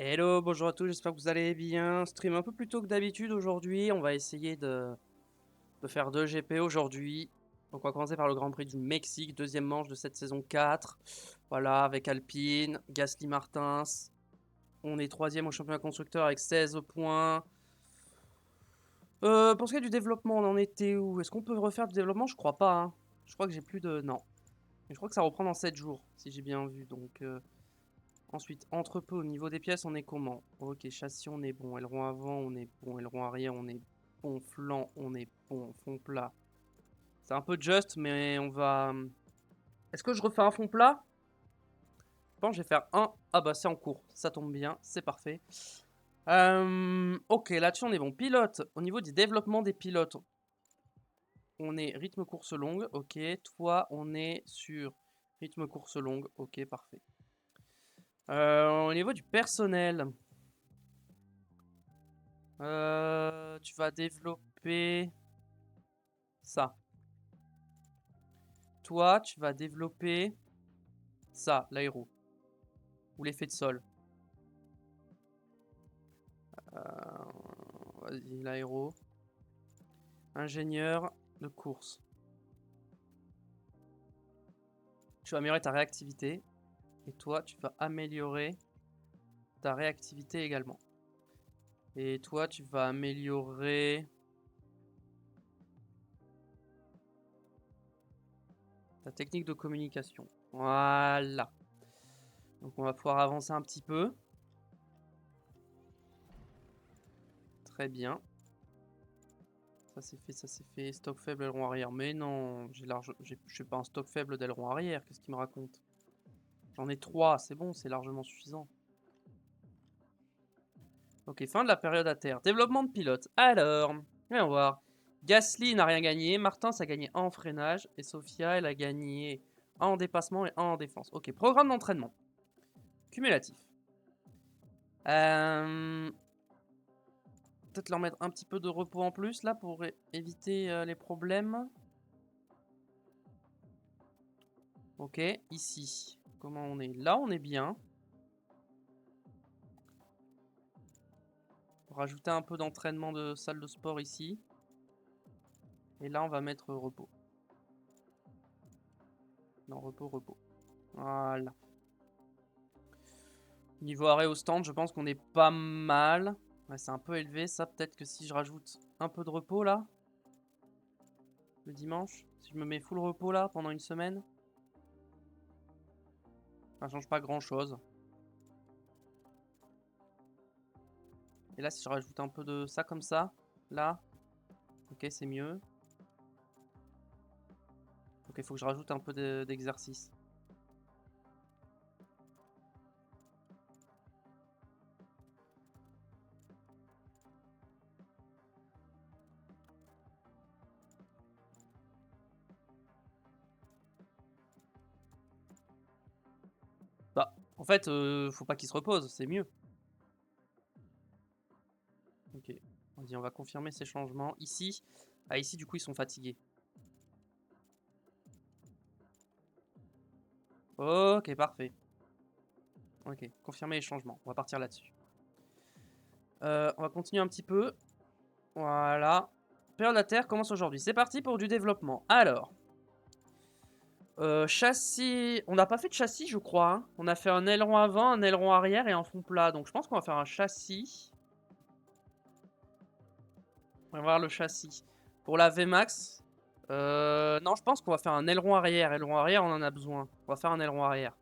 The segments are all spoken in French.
Hello, bonjour à tous, j'espère que vous allez bien. Stream un peu plus tôt que d'habitude aujourd'hui. On va essayer de faire 2 GP aujourd'hui. Donc on va commencer par le Grand Prix du Mexique, deuxième manche de cette saison 4. Voilà, avec Alpine, Gasly Martins. On est troisième au championnat constructeur avec 16 points. Pour ce qui est du développement, on en était où? Est-ce qu'on peut refaire du développement? Je crois pas, hein. Je crois que j'ai plus de... Non. Mais je crois que ça reprend dans 7 jours, si j'ai bien vu. Donc... Ensuite, entrepôt, au niveau des pièces, on est comment? Ok, châssis, on est bon. Aileron avant, on est bon. Aileron arrière, on est bon. Flanc, on est bon. Fond plat. C'est un peu juste, mais on va... Est-ce que je refais un fond plat? Je pense que je vais faire un. Ah bah c'est en cours, ça tombe bien, c'est parfait. Ok, là-dessus on est bon. Pilote, au niveau du développement des pilotes, on est rythme course longue, ok. Toi, on est sur rythme course longue, ok, parfait. Au niveau du personnel... tu vas développer ça. Toi, tu vas développer ça, l'aéro. Ou l'effet de sol. Vas-y, l'aéro. Ingénieur de course. Tu vas améliorer ta réactivité. Et toi, tu vas améliorer ta réactivité également. Et toi, tu vas améliorer ta technique de communication. Voilà. Donc on va pouvoir avancer un petit peu. Très bien. Ça c'est fait, ça c'est fait. Stock faible, aileron arrière. Mais non, je suis pas un stock faible d'aileron arrière. Qu'est-ce qu'il me raconte? J'en ai 3, c'est bon, c'est largement suffisant. Ok, fin de la période à terre. Développement de pilote. Alors, voyons voir. Gasly n'a rien gagné. Martins a gagné 1 en freinage. Et Sophia, elle a gagné 1 en dépassement et 1 en défense. Ok, programme d'entraînement. Cumulatif. Peut-être leur mettre un petit peu de repos en plus là pour éviter les problèmes. Ok, ici. Comment on est? Là, on est bien. On va rajouter un peu d'entraînement de salle de sport ici. Et là, on va mettre repos. Non, repos, repos. Voilà. Niveau arrêt au stand, je pense qu'on est pas mal. Ouais, c'est un peu élevé, ça. Peut-être que si je rajoute un peu de repos, là, le dimanche, si je me mets full repos, là, pendant une semaine, ça change pas grand-chose. Et là, si je rajoute un peu de ça comme ça, là, ok, c'est mieux. Ok, il faut que je rajoute un peu d'exercice. Bah, en fait, faut pas qu'il se repose, c'est mieux. Ok, vas-y, on va confirmer ces changements. Ici, ah, ici, du coup, ils sont fatigués. Ok, parfait. Ok, confirmer les changements. On va partir là-dessus. On va continuer un petit peu. Voilà. Période à terre commence aujourd'hui. C'est parti pour du développement. Alors. Châssis. On n'a pas fait de châssis, je crois, hein. On a fait un aileron avant, un aileron arrière et un fond plat. Donc je pense qu'on va faire un châssis. On va voir le châssis. Pour la VMAX. Non, je pense qu'on va faire un aileron arrière. Aileron arrière, on en a besoin. On va faire un aileron arrière.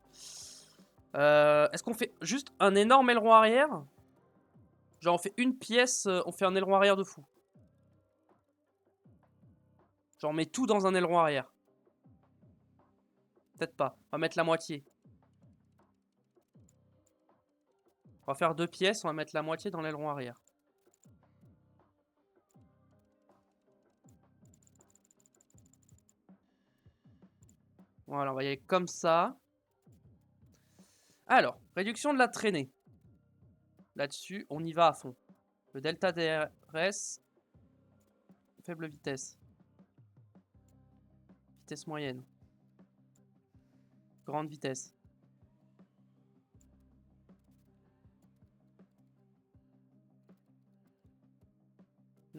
Est-ce qu'on fait juste un énorme aileron arrière? Genre on fait une pièce, on fait un aileron arrière de fou. Genre on met tout dans un aileron arrière. Peut-être pas. On va mettre la moitié. On va faire 2 pièces, on va mettre la moitié dans l'aileron arrière. Voilà, on va y aller comme ça. Alors, réduction de la traînée. Là-dessus, on y va à fond. Le delta DRS, faible vitesse. Vitesse moyenne. Grande vitesse.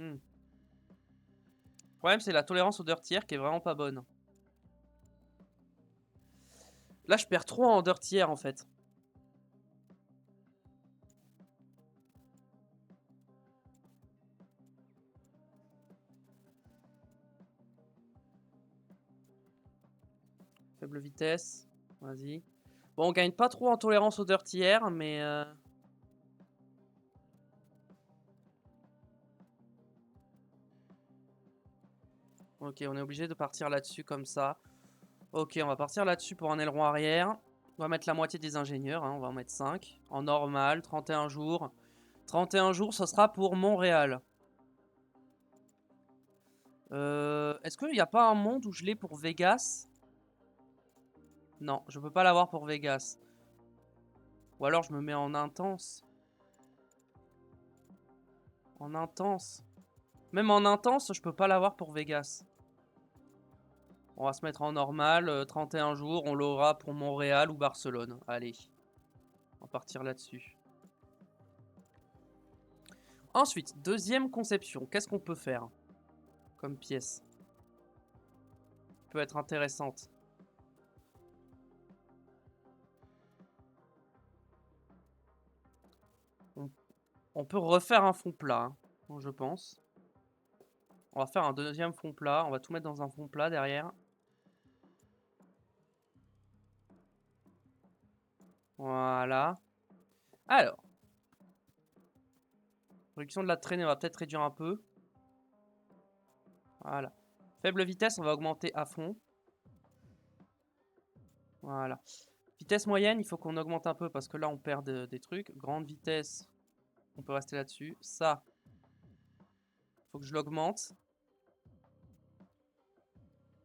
Le problème, c'est la tolérance au dirty air qui est vraiment pas bonne. Là, je perds trop en dirty air en fait. Faible vitesse. Vas-y. Bon, on gagne pas trop en tolérance au dirty air, mais... Ok, on est obligé de partir là-dessus comme ça. Ok, on va partir là-dessus pour un aileron arrière. On va mettre la moitié des ingénieurs, hein, on va en mettre 5. En normal, 31 jours. 31 jours, ce sera pour Montréal. Est-ce qu'il n'y a pas un monde où je l'ai pour Vegas? Non, je peux pas l'avoir pour Vegas. Ou alors je me mets en intense. En intense. Même en intense, je peux pas l'avoir pour Vegas. On va se mettre en normal, 31 jours, on l'aura pour Montréal ou Barcelone. Allez, on va partir là-dessus. Ensuite, deuxième conception, qu'est-ce qu'on peut faire comme pièce? Peut être intéressante. On peut refaire un fond plat, hein, je pense. On va faire un deuxième fond plat, on va tout mettre dans un fond plat derrière. Voilà. Alors. Réduction de la traînée, on va peut-être réduire un peu. Voilà. Faible vitesse, on va augmenter à fond. Voilà. Vitesse moyenne, il faut qu'on augmente un peu parce que là, on perd des trucs. Grande vitesse, on peut rester là-dessus. Ça, il faut que je l'augmente.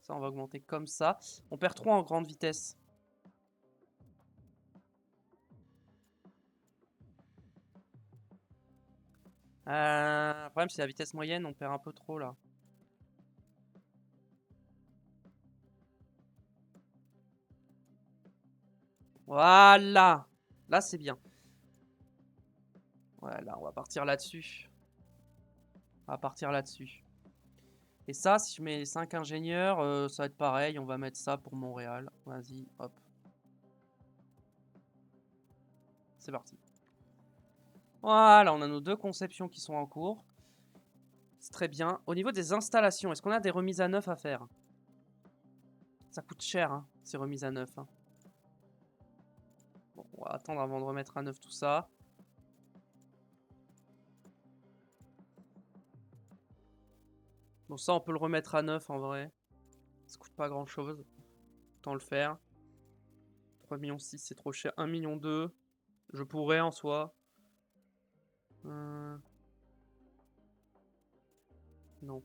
Ça, on va augmenter comme ça. On perd 3 en grande vitesse. Le problème, c'est la vitesse moyenne, on perd un peu trop là. Voilà. Là, c'est bien. Voilà, on va partir là-dessus. On va partir là-dessus. Et ça, si je mets 5 ingénieurs, ça va être pareil. On va mettre ça pour Montréal. Vas-y, hop. C'est parti. Voilà, on a nos deux conceptions qui sont en cours. C'est très bien. Au niveau des installations, est-ce qu'on a des remises à neuf à faire? Ça coûte cher, hein, ces remises à neuf. Hein. Bon, on va attendre avant de remettre à neuf tout ça. Bon, ça, on peut le remettre à neuf en vrai. Ça coûte pas grand-chose. Autant le faire. 3,6 millions, c'est trop cher. 1,2 million. Je pourrais en soi. Non.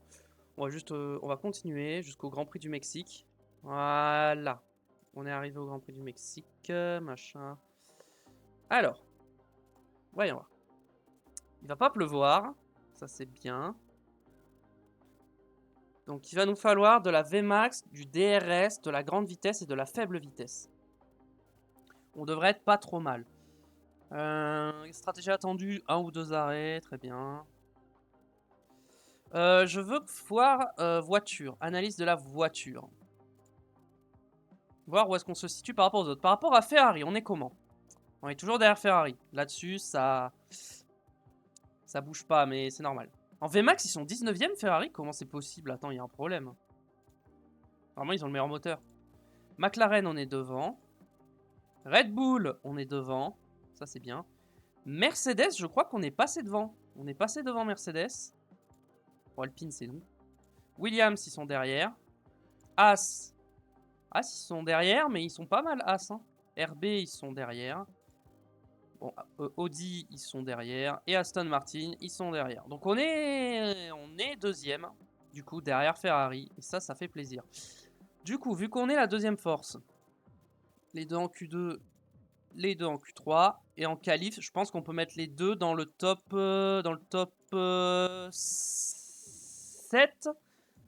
On va juste, on va continuer jusqu'au Grand Prix du Mexique. Voilà. On est arrivé au Grand Prix du Mexique, machin. Alors, voyons voir. Il va pas pleuvoir, ça c'est bien. Donc il va nous falloir de la Vmax, du DRS, de la grande vitesse et de la faible vitesse. On devrait être pas trop mal. Stratégie attendue, 1 ou 2 arrêts, très bien. Je veux voir voiture, analyse de la voiture. Voir où est-ce qu'on se situe par rapport aux autres. Par rapport à Ferrari, on est comment? On est toujours derrière Ferrari. Là-dessus, ça bouge pas, mais c'est normal. En Vmax, ils sont 19ème Ferrari? Comment c'est possible? Attends, il y a un problème. Normalement, ils ont le meilleur moteur. McLaren, on est devant. Red Bull, on est devant. Ça, c'est bien. Mercedes, je crois qu'on est passé devant. On est passé devant Mercedes. Bon, Alpine, c'est nous. Williams, ils sont derrière. As. As, ils sont derrière, mais ils sont pas mal, As. Hein. RB, ils sont derrière. Bon, Audi, ils sont derrière. Et Aston Martin, ils sont derrière. Donc, on est deuxième. Du coup, derrière Ferrari. Et ça fait plaisir. Du coup, vu qu'on est la deuxième force, les deux en Q2, les deux en Q3 et en qualif, je pense qu'on peut mettre les deux dans le top 7.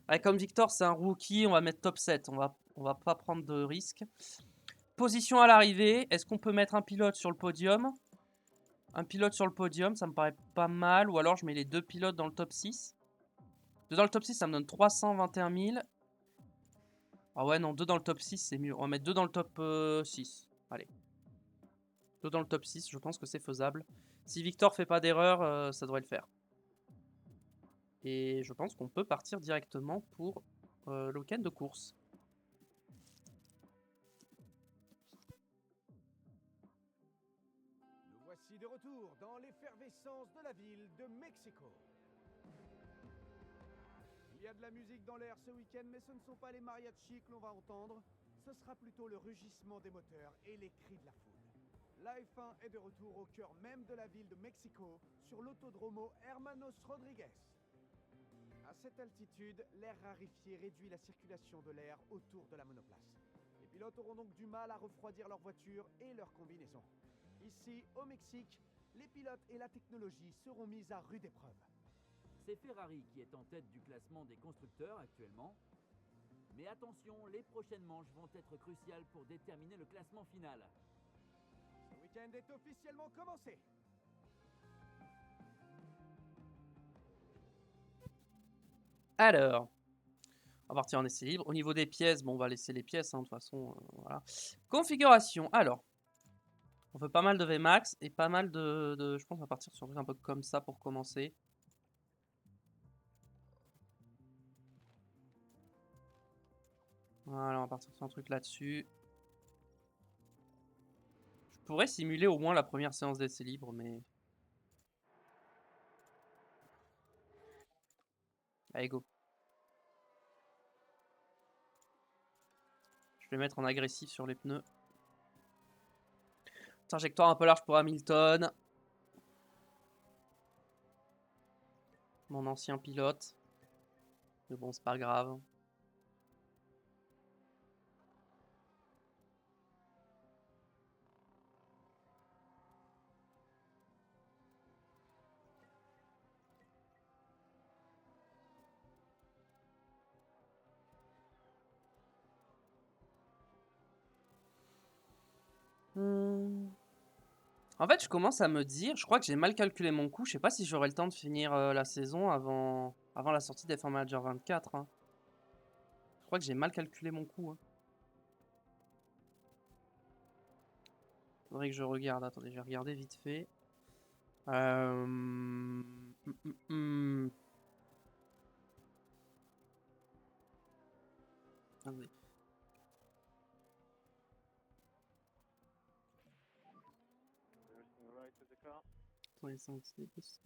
Ouais, comme Victor, c'est un rookie, on va mettre top 7. On va pas prendre de risques. Position à l'arrivée, est-ce qu'on peut mettre un pilote sur le podium? Un pilote sur le podium, ça me paraît pas mal. Ou alors je mets les deux pilotes dans le top 6. 2 dans le top 6, ça me donne 321 000. Ah ouais, non, 2 dans le top 6, c'est mieux. On va mettre 2 dans le top 6. Allez. 2 dans le top 6, je pense que c'est faisable. Si Victor fait pas d'erreur, ça devrait le faire. Et je pense qu'on peut partir directement pour le week-end de course. Nous voici de retour dans l'effervescence de la ville de Mexico. Il y a de la musique dans l'air ce week-end, mais ce ne sont pas les mariachis que l'on va entendre. Ce sera plutôt le rugissement des moteurs et les cris de la foule. La F1 est de retour au cœur même de la ville de Mexico, sur l'autodromo Hermanos Rodriguez. À cette altitude, l'air raréfié réduit la circulation de l'air autour de la monoplace. Les pilotes auront donc du mal à refroidir leur voiture et leur combinaison. Ici, au Mexique, les pilotes et la technologie seront mis à rude épreuve. C'est Ferrari qui est en tête du classement des constructeurs actuellement. Mais attention, les prochaines manches vont être cruciales pour déterminer le classement final. Ce week-end est officiellement commencé. Alors, on va partir en essai libre. Au niveau des pièces, bon, on va laisser les pièces, hein, de toute façon. Voilà. Configuration. Alors, on fait pas mal de VMAX et pas mal de... Je pense qu'on va partir sur un truc un peu comme ça pour commencer. Voilà, on va partir sur un truc là-dessus. Je pourrais simuler au moins la première séance d'essai libre, mais... Allez, go. Je vais mettre en agressif sur les pneus. Trajectoire un peu large pour Hamilton. Mon ancien pilote. Mais bon, c'est pas grave. En fait, je commence à me dire, je crois que j'ai mal calculé mon coup. Je sais pas si j'aurai le temps de finir la saison avant la sortie d'F1 Manager 24. Hein. Je crois que j'ai mal calculé mon coup. Hein. Faudrait que je regarde. Attendez, je vais regarder vite fait. Attendez. Attendez, 5, 6.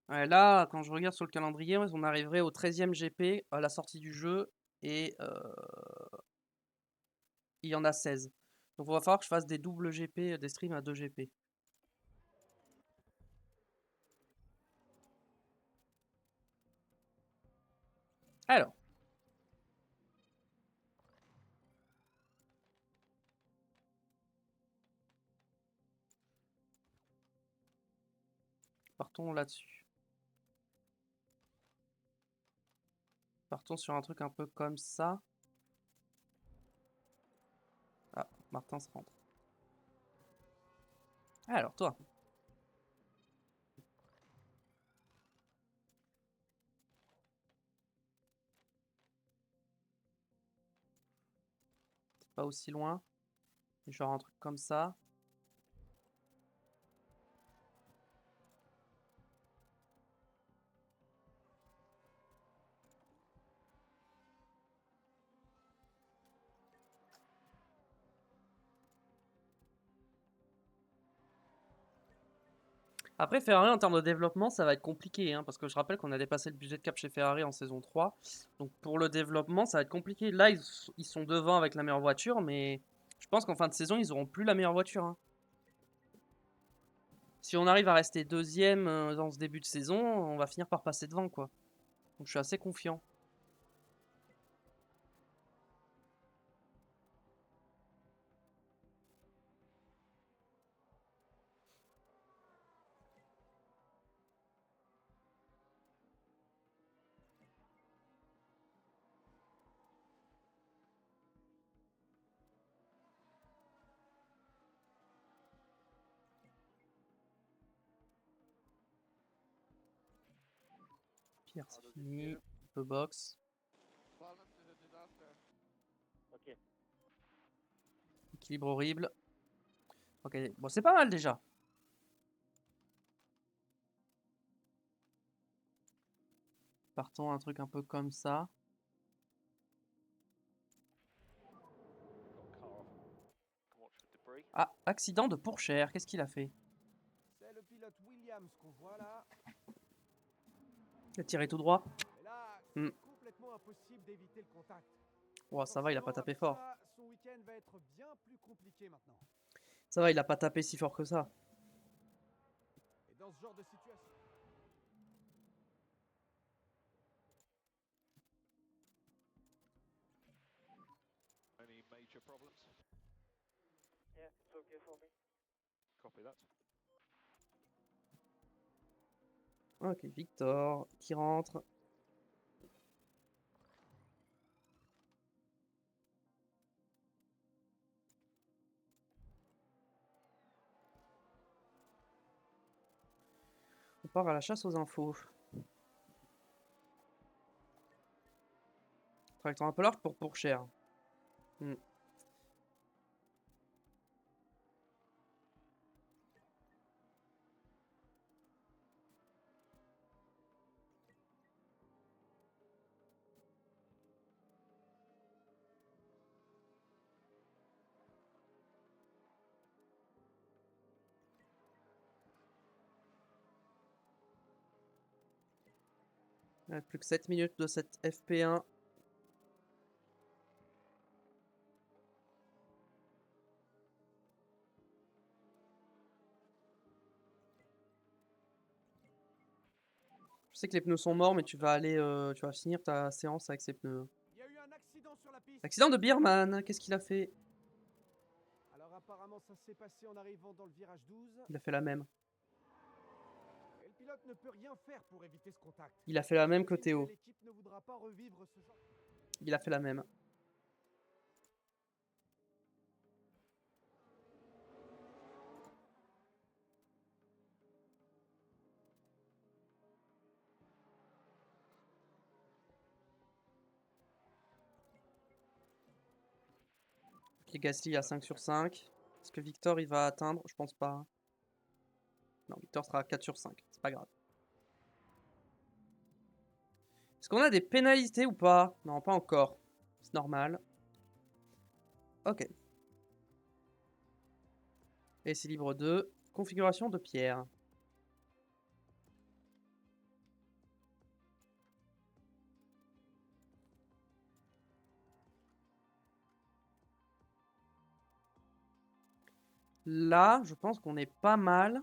Ouais, là, quand je regarde sur le calendrier, on arriverait au 13e GP à la sortie du jeu et il y en a 16. Donc il va falloir que je fasse des doubles GP, des streams à 2 GP. Alors. Partons là-dessus. Partons sur un truc un peu comme ça. Ah, Martin se rentre. Alors, toi. C'est pas aussi loin. Genre un truc comme ça. Après, Ferrari, en termes de développement, ça va être compliqué. Hein, parce que je rappelle qu'on a dépassé le budget de cap chez Ferrari en saison 3. Donc pour le développement, ça va être compliqué. Là, ils sont devant avec la meilleure voiture. Mais je pense qu'en fin de saison, ils auront plus la meilleure voiture. Hein. Si on arrive à rester deuxième dans ce début de saison, on va finir par passer devant, quoi. Donc je suis assez confiant. Pierre, c'est fini. Un peu box. Ok. Équilibre horrible. Ok, bon, c'est pas mal déjà. Partons un truc un peu comme ça. Ah, accident de Pourchère. Qu'est-ce qu'il a fait? C'est le pilote Williams qu'on voit là. Il a tiré tout droit. Et là, Hmm. c'est complètement impossible d'éviter le contact. Oh, ça va, il a pas Forcément, tapé avec fort. ça, son week-end va être bien plus compliqué maintenant. Ça va, il a pas tapé si fort que ça. Et dans ce genre de situation... Any major problems? Yeah, it's okay for me. Copy that. Ok, Victor qui rentre. On part à la chasse aux infos. Trajectoire un peu large pour Pourchère. Hmm. Il reste plus que 7 minutes de cette FP1. Je sais que les pneus sont morts, mais tu vas aller, tu vas finir ta séance avec ces pneus. Il y a eu un accident sur la piste. Accident de Bierman, qu'est-ce qu'il a fait? Alors apparemment, ça s'est passé en arrivant dans le virage 12. Il a fait la même. Et le pilote ne peut rien faire pour éviter ce contact. Il a fait la même que J'imagine Théo. L'équipe ne voudra pas revivre ce genre. Il a fait la même. Puis Gasly à 5 sur 5. Est-ce que Victor il va atteindre? Je pense pas. Non, Victor sera à 4 sur 5. C'est pas grave. Est-ce qu'on a des pénalités ou pas? Non, pas encore. C'est normal. Ok. Et c'est libre 2. Configuration de Pierre. Là, je pense qu'on est pas mal.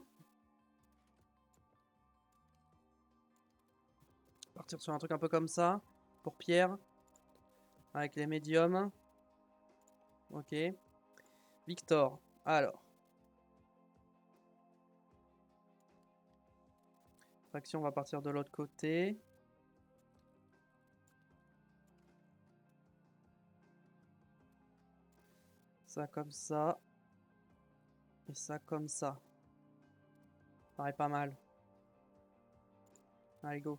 Partir sur un truc un peu comme ça. Pour Pierre. Avec les médiums. Ok. Victor. Alors. Traction, on va partir de l'autre côté. Ça comme ça. Et ça comme ça. Pareil, pas mal. Allez, go.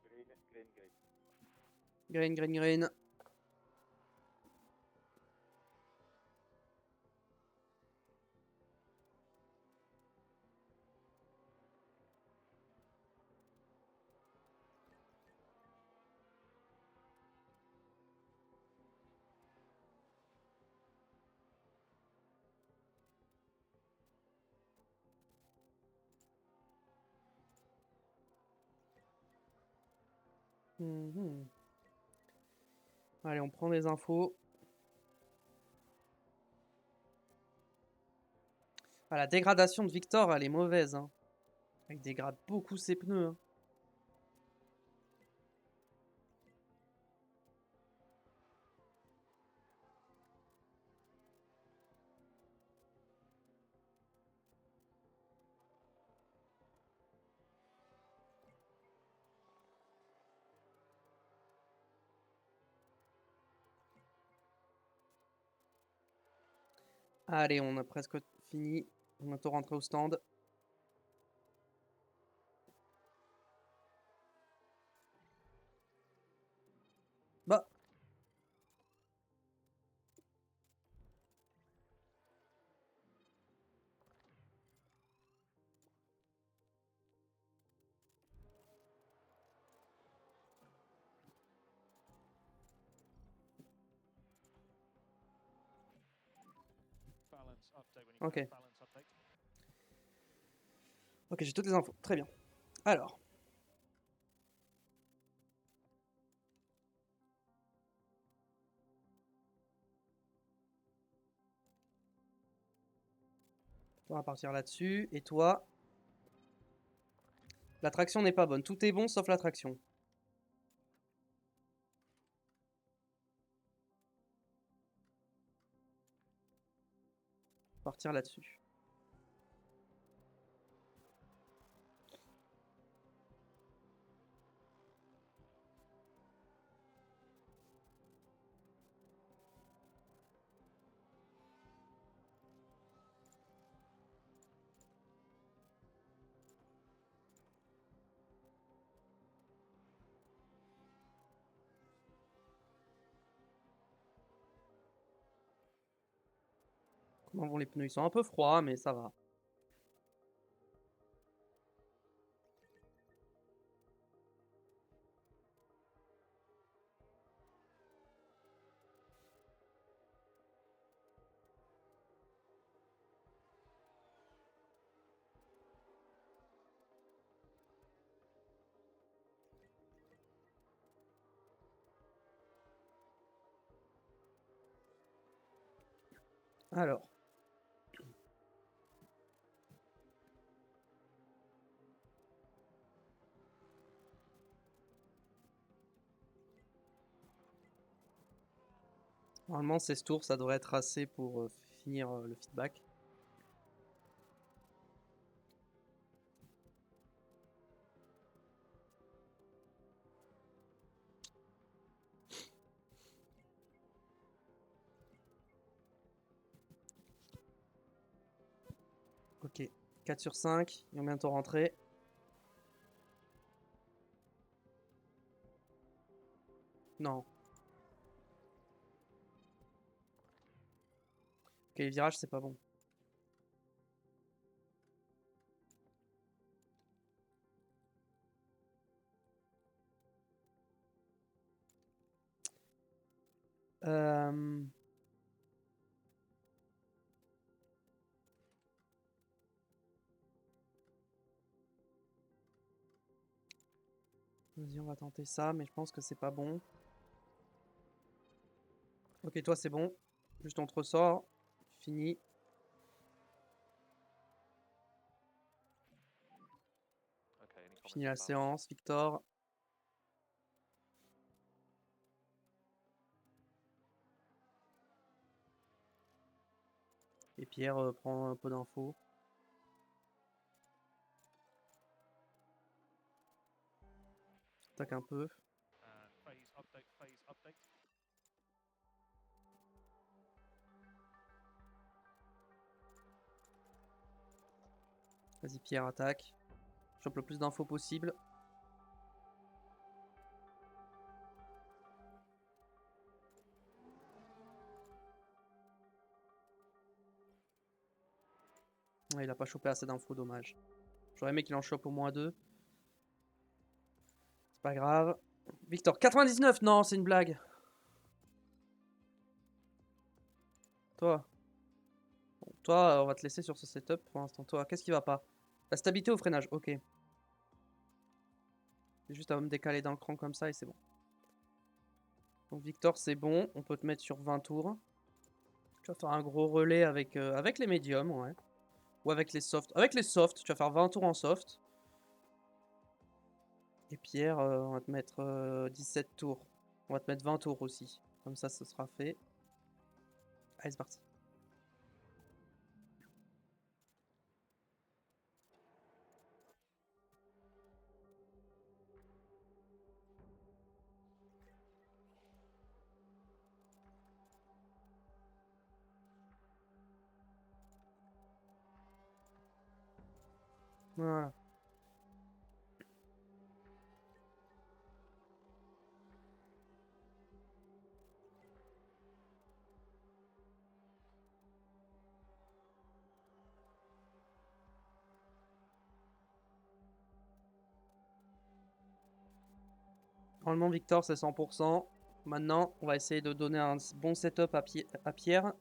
Green, green, green. Green, green, green. Mhm. Allez, on prend des infos. Ah, la dégradation de Victor, elle est mauvaise. Hein. Il dégrade beaucoup ses pneus. Hein. Allez, on a presque fini. On va bientôt rentrer au stand. Bah. Balance update when you Ok. can. Balance update. Ok, j'ai toutes les infos. Très bien. Alors. On va partir là-dessus. Et toi? La traction n'est pas bonne. Tout est bon sauf la traction. Partir là-dessus. Comment vont les pneus? Ils sont un peu froids, mais ça va. Alors. Normalement, 16 tours, ça devrait être assez pour finir le feedback. Ok. 4 sur 5. Ils vont bientôt rentrer. Non. Ok, les virages, c'est pas bon. Euh... Vas-y, on va tenter ça, mais je pense que c'est pas bon. Ok, toi, c'est bon. Juste on te ressort. Fini. Okay, any comments Fini on la balance? séance, Victor. Et Pierre prend un peu d'infos. Tac un peu. And phase update, phase update. Vas-y, Pierre, attaque. Chope le plus d'infos possible. Ouais, il a pas chopé assez d'infos, dommage. J'aurais aimé qu'il en chope au moins 2. C'est pas grave. Victor, 99. Non, c'est une blague. Toi. Bon, toi, on va te laisser sur ce setup pour l'instant. Toi, qu'est-ce qui va pas? La stabilité au freinage, ok. C'est juste à me décaler d'un cran comme ça et c'est bon. Donc Victor, c'est bon. On peut te mettre sur 20 tours. Tu vas faire un gros relais avec, avec les médiums, ouais. Ou avec les softs. Avec les softs, tu vas faire 20 tours en soft. Et Pierre, on va te mettre 17 tours. On va te mettre 20 tours aussi. Comme ça, ce sera fait. Allez, c'est parti. Voilà. Normalement, Victor, c'est 100%. Maintenant, on va essayer de donner un bon setup à Pierre.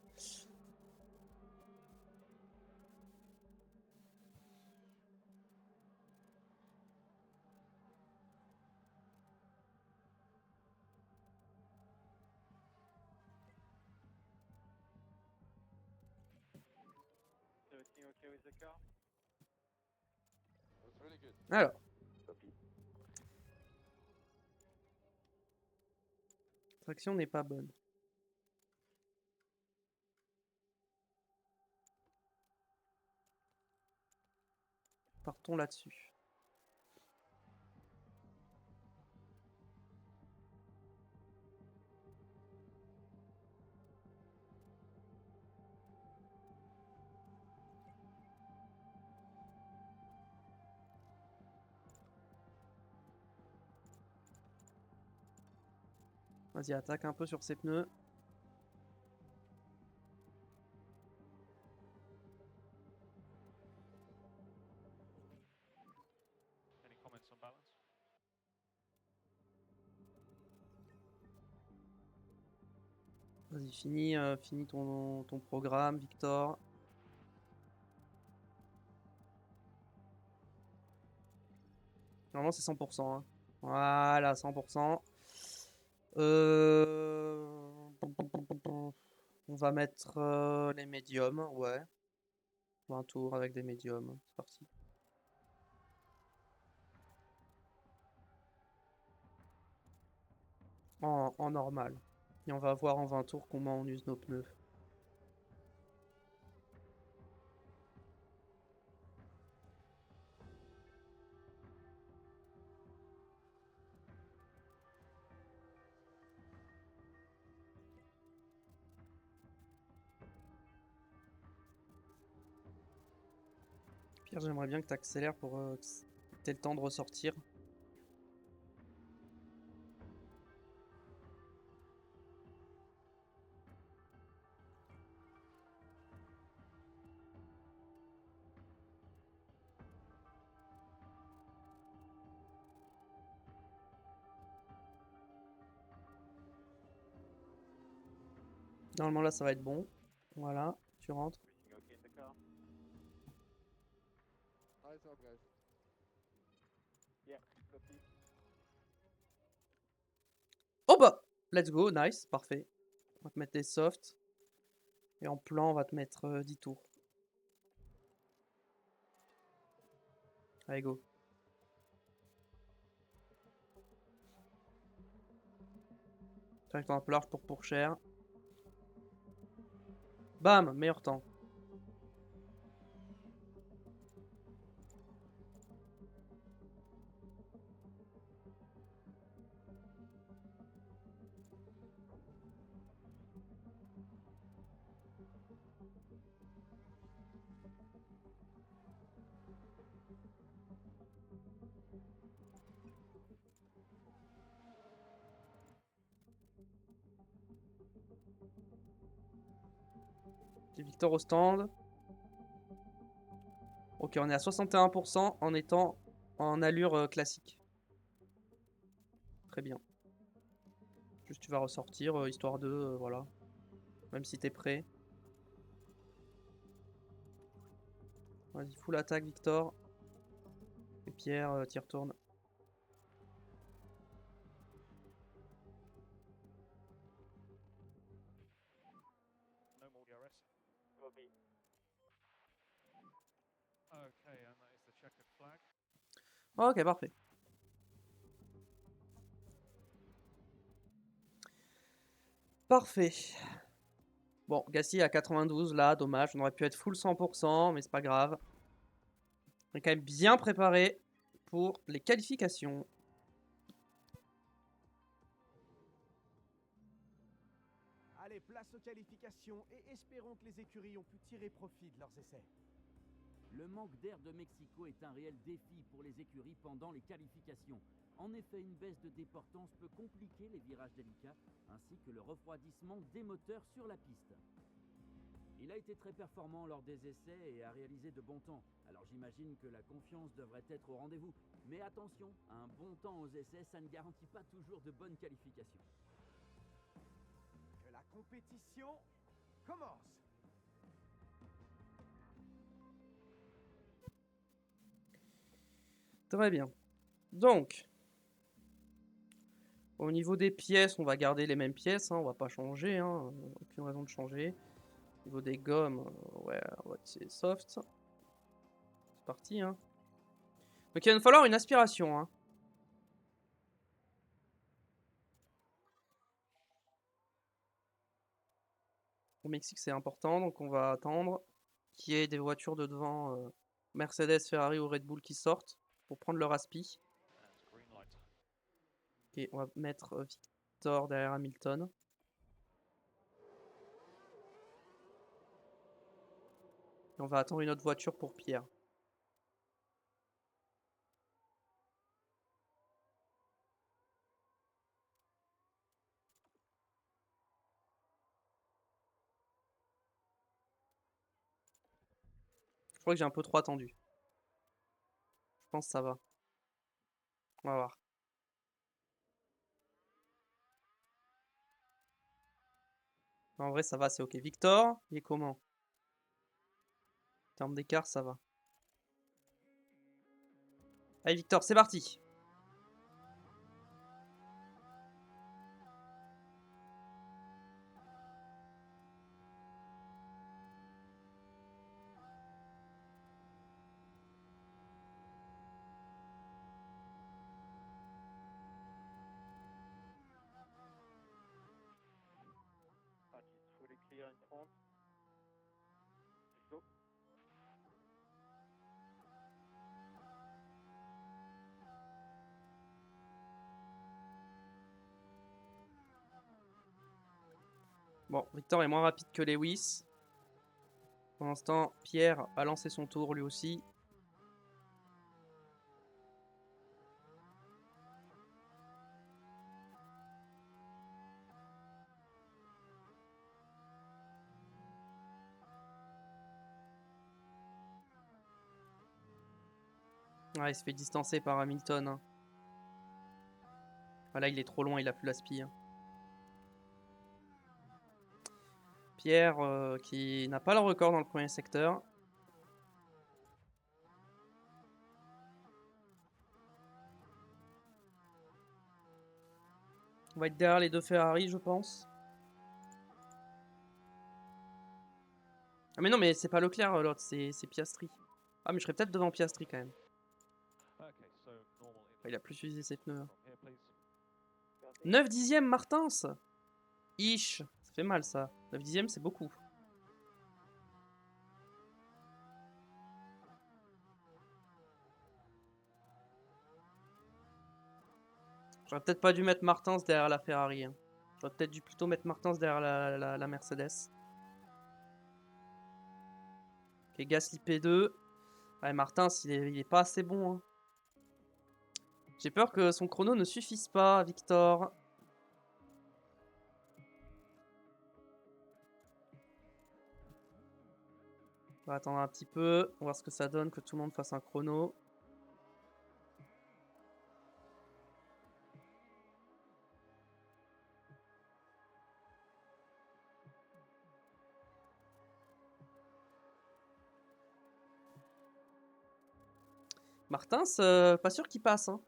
Everything okay with the car? That's really good. Alors, Copy. traction n'est pas bonne. Partons là-dessus. Vas-y, attaque un peu sur ses pneus. Any comments on balance? Vas-y, finis ton programme, Victor. Normalement, c'est 100%. Hein. Voilà, 100%. On va mettre les médiums, ouais. 20 tours avec des médiums. C'est parti. En normal. Et on va voir en 20 tours comment on use nos pneus. Pierre, j'aimerais bien que tu accélères pour que tu aies le temps de ressortir. Normalement là ça va être bon. Voilà, tu rentres. Everything okay in the car? Nice job, guys. Yeah, copy. Oh bah, let's go, nice, parfait. On va te mettre des softs. Et en plan, on va te mettre 10 tours. Allez, go. Trajectoire un peu large pour cher. Bam, meilleur temps. C'est Victor au stand. Ok, on est à 61% en étant en allure classique. Très bien. Juste tu vas ressortir, histoire de... voilà. Même si t'es prêt. Vas-y, full attaque Victor. Et Pierre, t'y retournes. No more DRS. Copy. Okay, and that is the checkered flag. Ok, parfait. Parfait. Bon, Gasly à 92 là, dommage. On aurait pu être full 100%, mais c'est pas grave. On est quand même bien préparé pour les qualifications. Allez, place aux qualifications et espérons que les écuries ont pu tirer profit de leurs essais. Le manque d'air de Mexico est un réel défi pour les écuries pendant les qualifications. En effet, une baisse de déportance peut compliquer les virages délicats, ainsi que le refroidissement des moteurs sur la piste. Il a été très performant lors des essais et a réalisé de bons temps, alors j'imagine que la confiance devrait être au rendez-vous. Mais attention, un bon temps aux essais, ça ne garantit pas toujours de bonnes qualifications. Que la compétition commence. Très bien. Donc, au niveau des pièces, on va garder les mêmes pièces, hein, on va pas changer, hein, aucune raison de changer. Au niveau des gommes, ouais, c'est soft. C'est parti, hein. Donc il va nous falloir une aspiration, hein. Au Mexique, c'est important, donc on va attendre qu'il y ait des voitures de devant Mercedes, Ferrari ou Red Bull qui sortent pour prendre leur aspi. And green light. Et on va mettre Victor derrière Hamilton. Et on va attendre une autre voiture pour Pierre. Je crois que j'ai un peu trop attendu. Je pense que ça va. On va voir. En vrai, ça va, c'est ok. Victor, il est comment? En termes d'écart, ça va. Allez, Victor, c'est parti. Patch is fully clear in front. Go. Bon, Victor est moins rapide que Lewis. Pour l'instant, Pierre a lancé son tour lui aussi. Ouais, il se fait distancer par Hamilton, hein. Ah, là, il est trop loin, il a plus l'aspi, hein. Pierre qui n'a pas le record dans le premier secteur. On va être derrière les deux Ferrari, je pense. Ah mais non, mais c'est pas Leclerc l'autre, c'est Piastri. Ah mais je serais peut-être devant Piastri quand même. Okay, so normal Ah, il a plus utilisé ses pneus. from here, please. 9 dixièmes Martins. Ish, ça fait mal ça. 9 dixièmes c'est beaucoup. J'aurais peut-être pas dû mettre Martins derrière la Ferrari, hein. J'aurais peut-être dû plutôt mettre Martins derrière la Mercedes. Ok, Gasly P2. Ouais, Martins, il est pas assez bon, hein. J'ai peur que son chrono ne suffise pas, Victor. On va attendre un petit peu. On va voir ce que ça donne que tout le monde fasse un chrono. Martins, pas sûr qu'il passe, hein.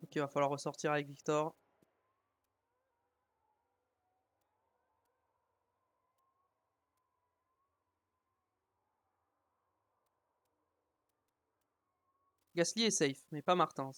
Ok, il va falloir ressortir avec Victor. Gasly est safe, mais pas Martins.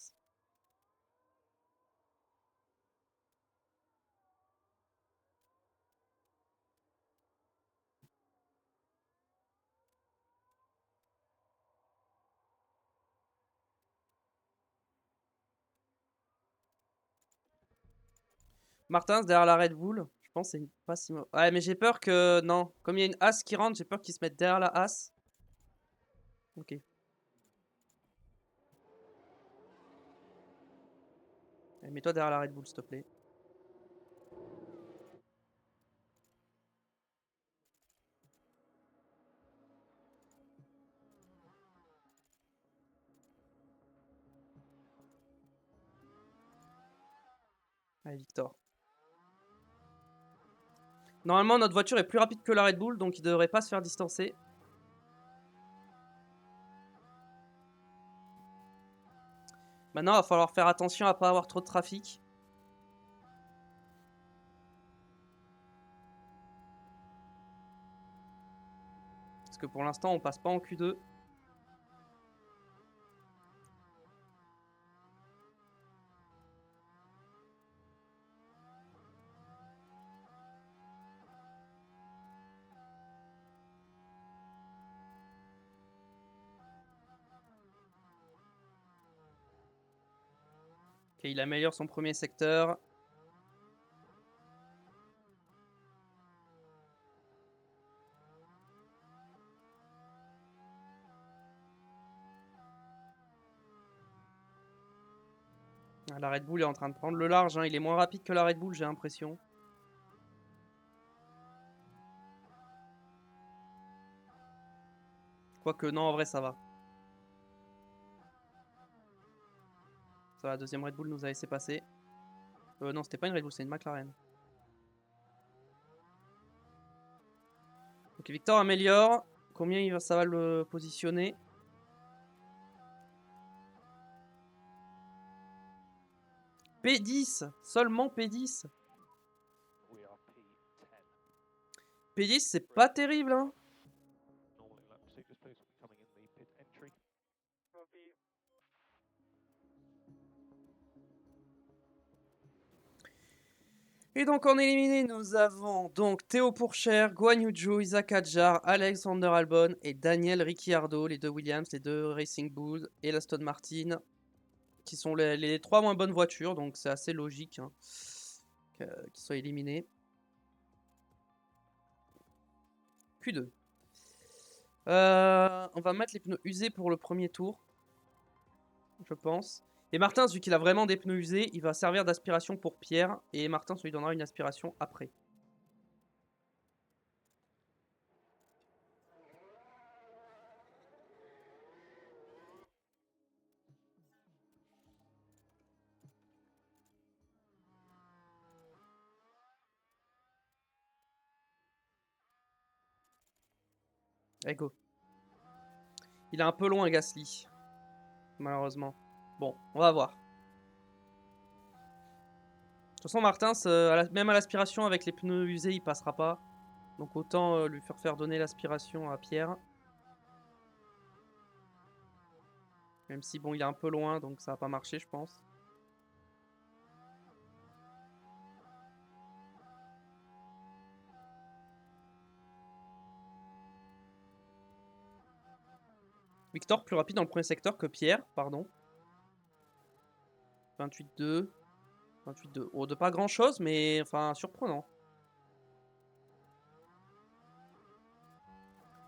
Martins derrière la Red Bull. Je pense que c'est pas si mauvais. Ouais, mais j'ai peur que... Non, comme il y a une As qui rentre, j'ai peur qu'ils se mettent derrière la As. Ok. Allez, mets-toi derrière la Red Bull, s'il te plaît. Allez, Victor. Normalement, notre voiture est plus rapide que la Red Bull, donc il devrait pas se faire distancer. Maintenant, il va falloir faire attention à pas avoir trop de trafic. Parce que pour l'instant, on passe pas en Q2. Ok, il améliore son premier secteur. Ah, la Red Bull est en train de prendre le large, hein. Il est moins rapide que la Red Bull, j'ai l'impression. Quoique, non, en vrai, ça va. Ça va, la deuxième Red Bull nous a laissé passer. Non, c'était pas une Red Bull, c'est une McLaren. Ok, Victor améliore. Combien ça va le positionner? P10, seulement P10. We are P10. P10, c'est pas terrible, hein. Normally, lap procedures, please, will be coming in the pit entry. Copy. Et donc en éliminé, nous avons donc Théo Pourchère, Guan Yu Zhou, Isaac Adjar, Alexander Albon et Daniel Ricciardo, les deux Williams, les deux Racing Bulls et l'Aston Martin, qui sont les trois moins bonnes voitures, donc c'est assez logique hein, qu'ils soient éliminés. Q2. On va mettre les pneus usés pour le premier tour, je pense. Et Martins, vu qu'il a vraiment des pneus usés, il va servir d'aspiration pour Pierre, et Martins lui donnera une aspiration après. Allez, go. Il est un peu loin, Gasly. Malheureusement. Bon, on va voir. De toute façon, Martins, même à l'aspiration avec les pneus usés, il passera pas. Donc autant lui faire donner l'aspiration à Pierre. Même si bon, il est un peu loin, donc ça va pas marcher, je pense. Victor plus rapide dans le premier secteur que Pierre, pardon. 28-2. 28-2. Oh, de pas grand chose, mais enfin surprenant.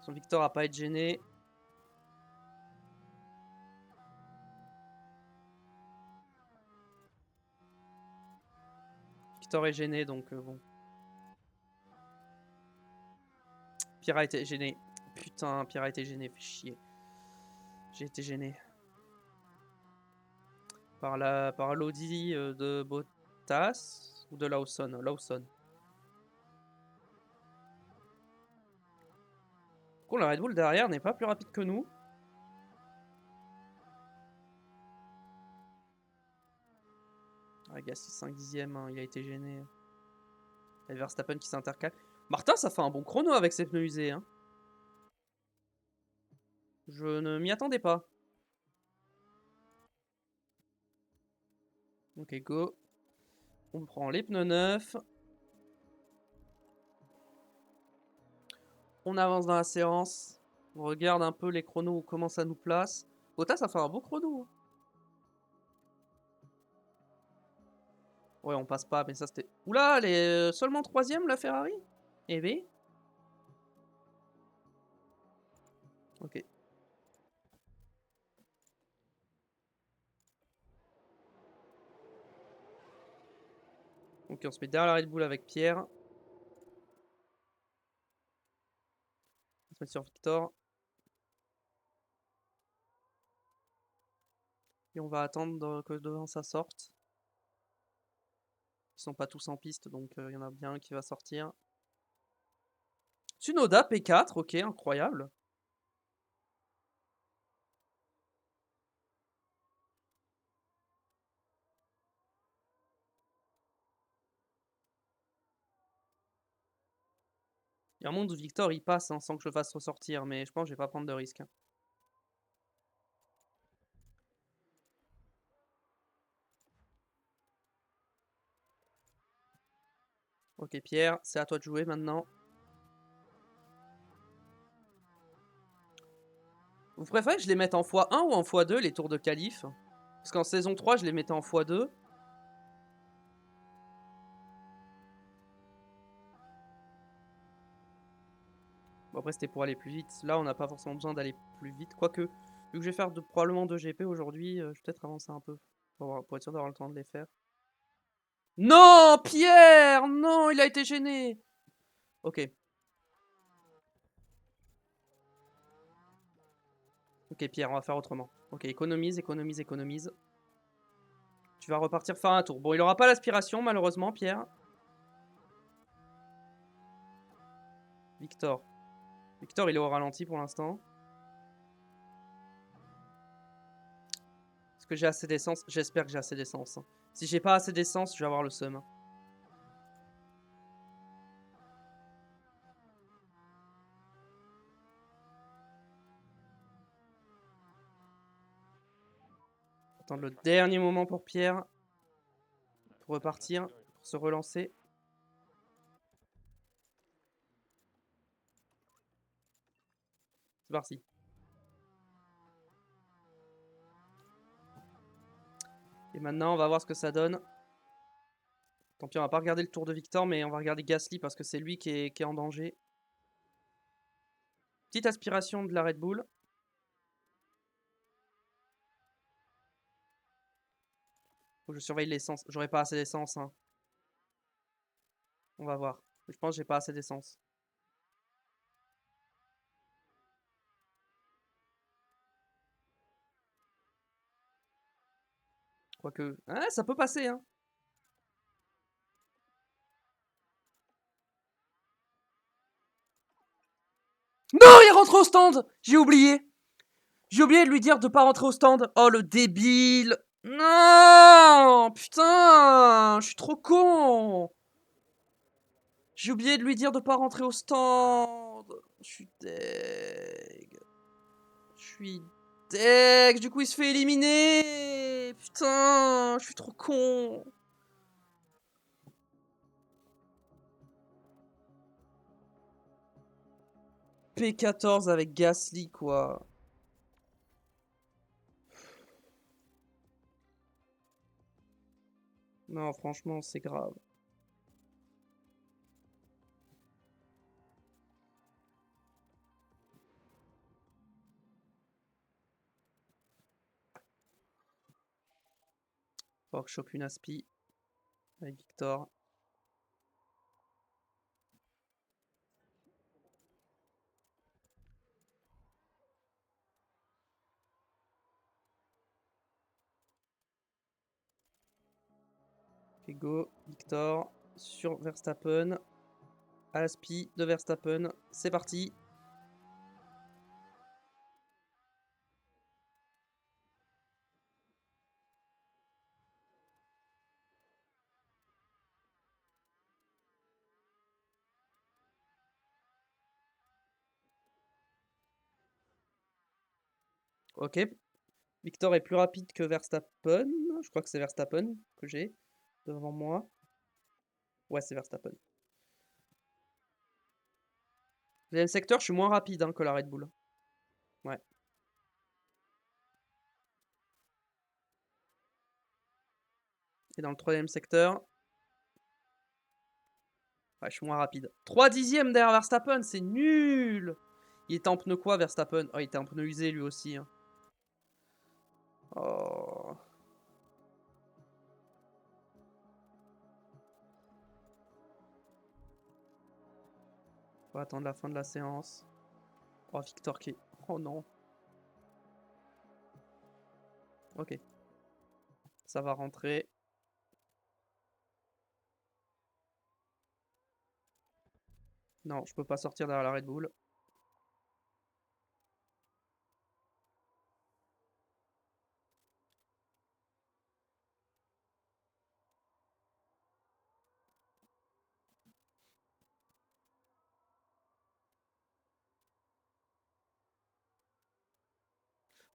Son Victor a pas être gêné. Victor est gêné, donc bon. Pierre a été gêné. Putain, Pierre a été gêné, fait chier. J'ai été gêné. Par l'Audi de Bottas ou de Lawson. Lawson. Du coup, la Red Bull derrière n'est pas plus rapide que nous. Ah, Gasly 5 dixièmes, hein, il a été gêné. Et Verstappen qui s'intercale. Martin, ça fait un bon chrono avec ses pneus usés. Hein. Je ne m'y attendais pas. Ok, go. On prend les pneus neufs. On avance dans la séance. On regarde un peu les chronos, comment ça nous place. Bottas, ça fait un beau chrono. Hein. Ouais, on passe pas, mais ça c'était... Oula, elle est seulement 3ème la Ferrari? Eh ben. Ok. Ok, on se met derrière la Red Bull avec Pierre. On se met sur Victor. Et on va attendre que devant ça sorte. Ils sont pas tous en piste, donc il y en a bien un qui va sortir. Tsunoda P4, ok, incroyable. Il y a un monde où Victor il passe hein, sans que je le fasse ressortir, mais je pense que je vais pas prendre de risque. Hein. Ok Pierre, c'est à toi de jouer maintenant. Vous préférez que je les mette en x1 ou en x2 les tours de qualif? Parce qu'en saison 3 je les mettais en x2. Bon après c'était pour aller plus vite. Là on n'a pas forcément besoin d'aller plus vite. Quoique, vu que je vais faire probablement 2 GP aujourd'hui, je vais peut-être avancer un peu. Pour être sûr d'avoir le temps de les faire. Non Pierre! Non, il a été gêné! Ok. Ok Pierre, on va faire autrement. Ok, économise, économise, économise. Tu vas repartir faire un tour. Bon, il aura pas l'aspiration malheureusement Pierre. Victor. Victor il est au ralenti pour l'instant. Est-ce que j'ai assez d'essence? J'espère que j'ai assez d'essence. Si j'ai pas assez d'essence, je vais avoir le seum. Attendre le dernier moment pour Pierre. Pour repartir. Pour se relancer. C'est parti. Et maintenant, on va voir ce que ça donne. Tant pis, on va pas regarder le tour de Victor, mais on va regarder Gasly parce que c'est lui qui est en danger. Petite aspiration de la Red Bull. Faut que je surveille l'essence. J'aurai pas assez d'essence. Hein. On va voir. Je pense que j'ai pas assez d'essence. Quoique... Ah, ça peut passer, hein. Non, il est rentré au stand. J'ai oublié. J'ai oublié de lui dire de pas rentrer au stand. Oh, le débile. Non, putain, je suis trop con. J'ai oublié de lui dire de pas rentrer au stand. Je suis deg. Je suis deg. Du coup, il se fait éliminer. Putain, je suis trop con. P14 avec Gasly, quoi. Non, franchement, c'est grave. Faut que je chope une aspi avec Victor. Ok, go, Victor sur Verstappen. Aspi de Verstappen. C'est parti. Ok. Victor est plus rapide que Verstappen. Je crois que c'est Verstappen que j'ai devant moi. Ouais, c'est Verstappen. Deuxième secteur, je suis moins rapide hein, que la Red Bull. Ouais. Et dans le troisième secteur, Ouais, je suis moins rapide. 3 dixièmes derrière Verstappen, c'est nul. Il était en pneu quoi, Verstappen? Oh, il était en pneu usé lui aussi. Hein. Oh. On va attendre la fin de la séance. Oh, Victor qui est... Oh non. Ok. Ça va rentrer. Non, je peux pas sortir derrière la Red Bull.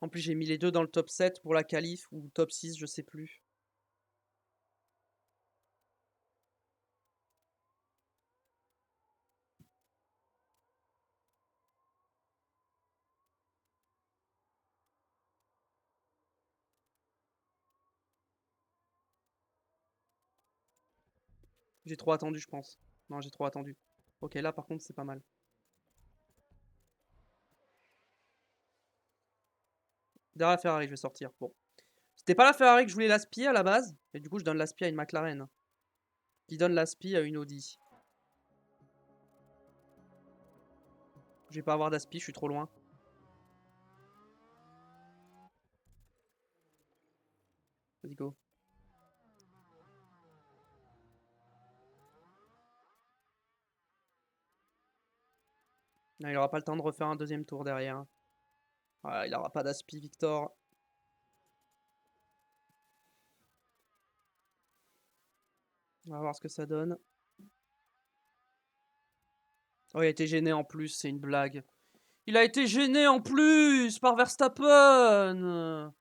En plus, j'ai mis les deux dans le top 7 pour la qualif ou top 6, je sais plus. J'ai trop attendu, je pense. Non, j'ai trop attendu. Ok, là, par contre, c'est pas mal. Derrière la Ferrari, je vais sortir. Bon. C'était pas la Ferrari que je voulais l'aspi à la base. Et du coup, je donne l'aspi à une McLaren. Qui donne l'aspi à une Audi. Je vais pas avoir d'aspi, je suis trop loin. Vas-y, go. Non, il aura pas le temps de refaire un deuxième tour derrière. Voilà, il aura pas d'aspi, Victor. On va voir ce que ça donne. Oh, il a été gêné en plus, c'est une blague. Il a été gêné en plus par Verstappen.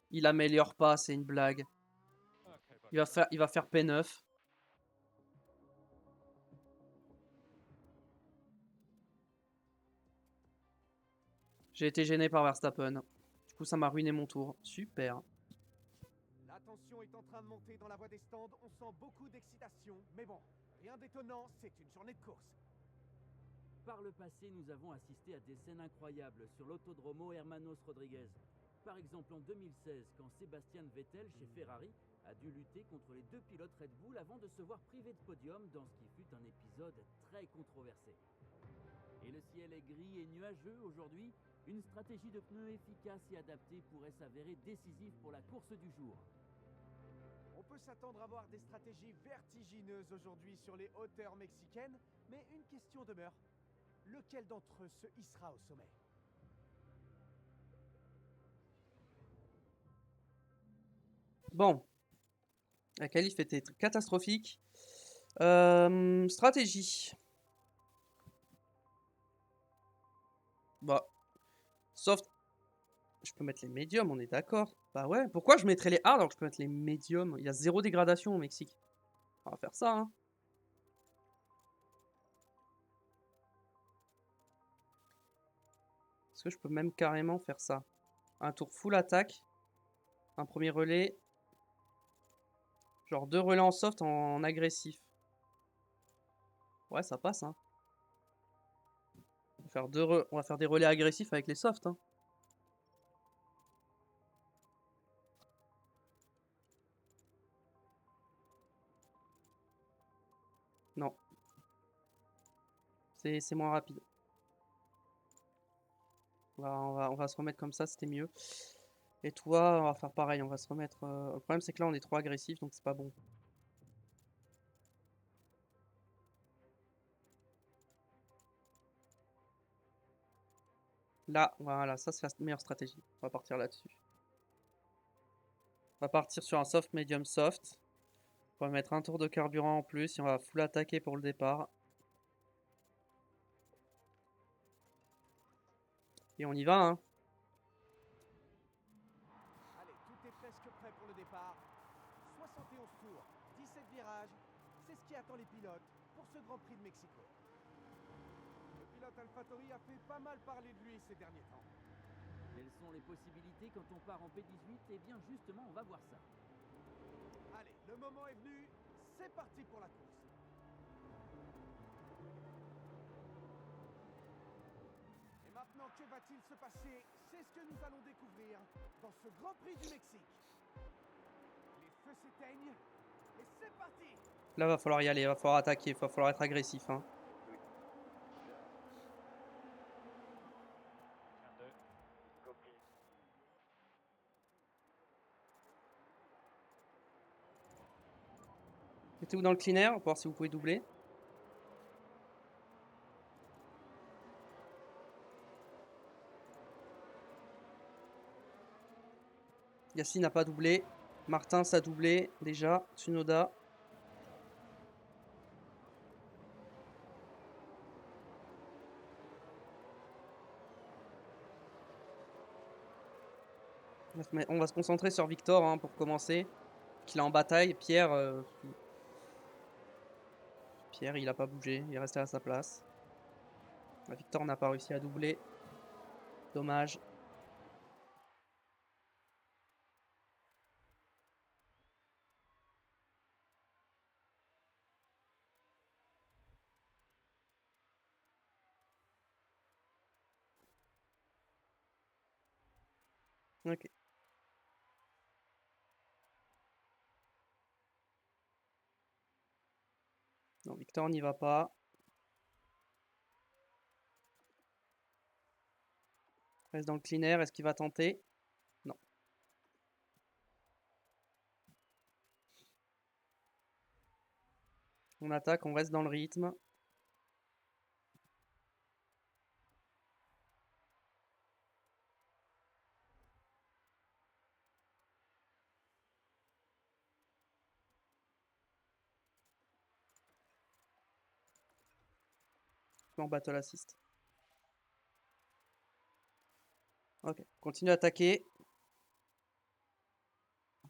Il améliore pas, c'est une blague. Okay, but Il va faire P9. J'ai été gêné par Verstappen. Du coup, ça m'a ruiné mon tour. Super. La tension est en train de monter dans la voie des stands, on sent beaucoup d'excitation, mais bon, rien d'étonnant, c'est une journée de course. Par le passé, nous avons assisté à des scènes incroyables sur l'autodromo Hermanos Rodriguez. Par exemple en 2016, quand Sébastien Vettel, chez Ferrari, a dû lutter contre les deux pilotes Red Bull avant de se voir privé de podium dans ce qui fut un épisode très controversé. Et le ciel est gris et nuageux aujourd'hui, une stratégie de pneus efficace et adaptée pourrait s'avérer décisive pour la course du jour. On peut s'attendre à voir des stratégies vertigineuses aujourd'hui sur les hauteurs mexicaines, mais une question demeure. Lequel d'entre eux se hissera au sommet? Bon. La qualif était catastrophique. Stratégie. Bah. Soft. Je peux mettre les médiums, on est d'accord. Bah ouais. Pourquoi je mettrais les hard alors que je peux mettre les médiums? Il y a zéro dégradation au Mexique. On va faire ça, hein. Est-ce que je peux même carrément faire ça? Un tour full attaque. Un premier relais. Genre 2 relais en soft en agressif. Ouais, ça passe, hein. On va faire des relais agressifs avec les softs, hein. Non. C'est moins rapide. On va se remettre comme ça, c'était mieux. Et toi, on va faire pareil, on va se remettre... Le problème, c'est que là, on est trop agressif, donc c'est pas bon. Là, voilà, ça, c'est la meilleure stratégie. On va partir là-dessus. On va partir sur un soft, medium, soft. On va mettre un tour de carburant en plus et on va full attaquer pour le départ. Et on y va, hein. Allez, tout est presque prêt pour le départ. 71 tours, 17 virages, c'est ce qui attend les pilotes pour ce Grand Prix de Mexico. Le pilote AlphaTauri a fait pas mal parler de lui ces derniers temps. Quelles sont les possibilités quand on part en P18? Eh bien justement, on va voir ça. Allez, le moment est venu, c'est parti pour la course. Et maintenant, que va-t-il se passer? C'est ce que nous allons découvrir dans ce Grand Prix du Mexique. Les feux s'éteignent et c'est parti. Là, va falloir y aller, va falloir attaquer, va falloir être agressif. Hein. Can do. Copy. Mettez-vous dans le clean air pour voir si vous pouvez doubler. Gasly n'a pas doublé. Martin, ça a doublé déjà. Tsunoda. On va se concentrer sur Victor hein, pour commencer. Qu'il est en bataille. Pierre, il a pas bougé. Il est resté à sa place. Victor n'a pas réussi à doubler. Dommage. Ok. Non, Victor n'y va pas. Reste dans le clean air. Est-ce qu'il va tenter? Non. On attaque, on reste dans le rythme. En battle assist. Ok, continue à attaquer. Ils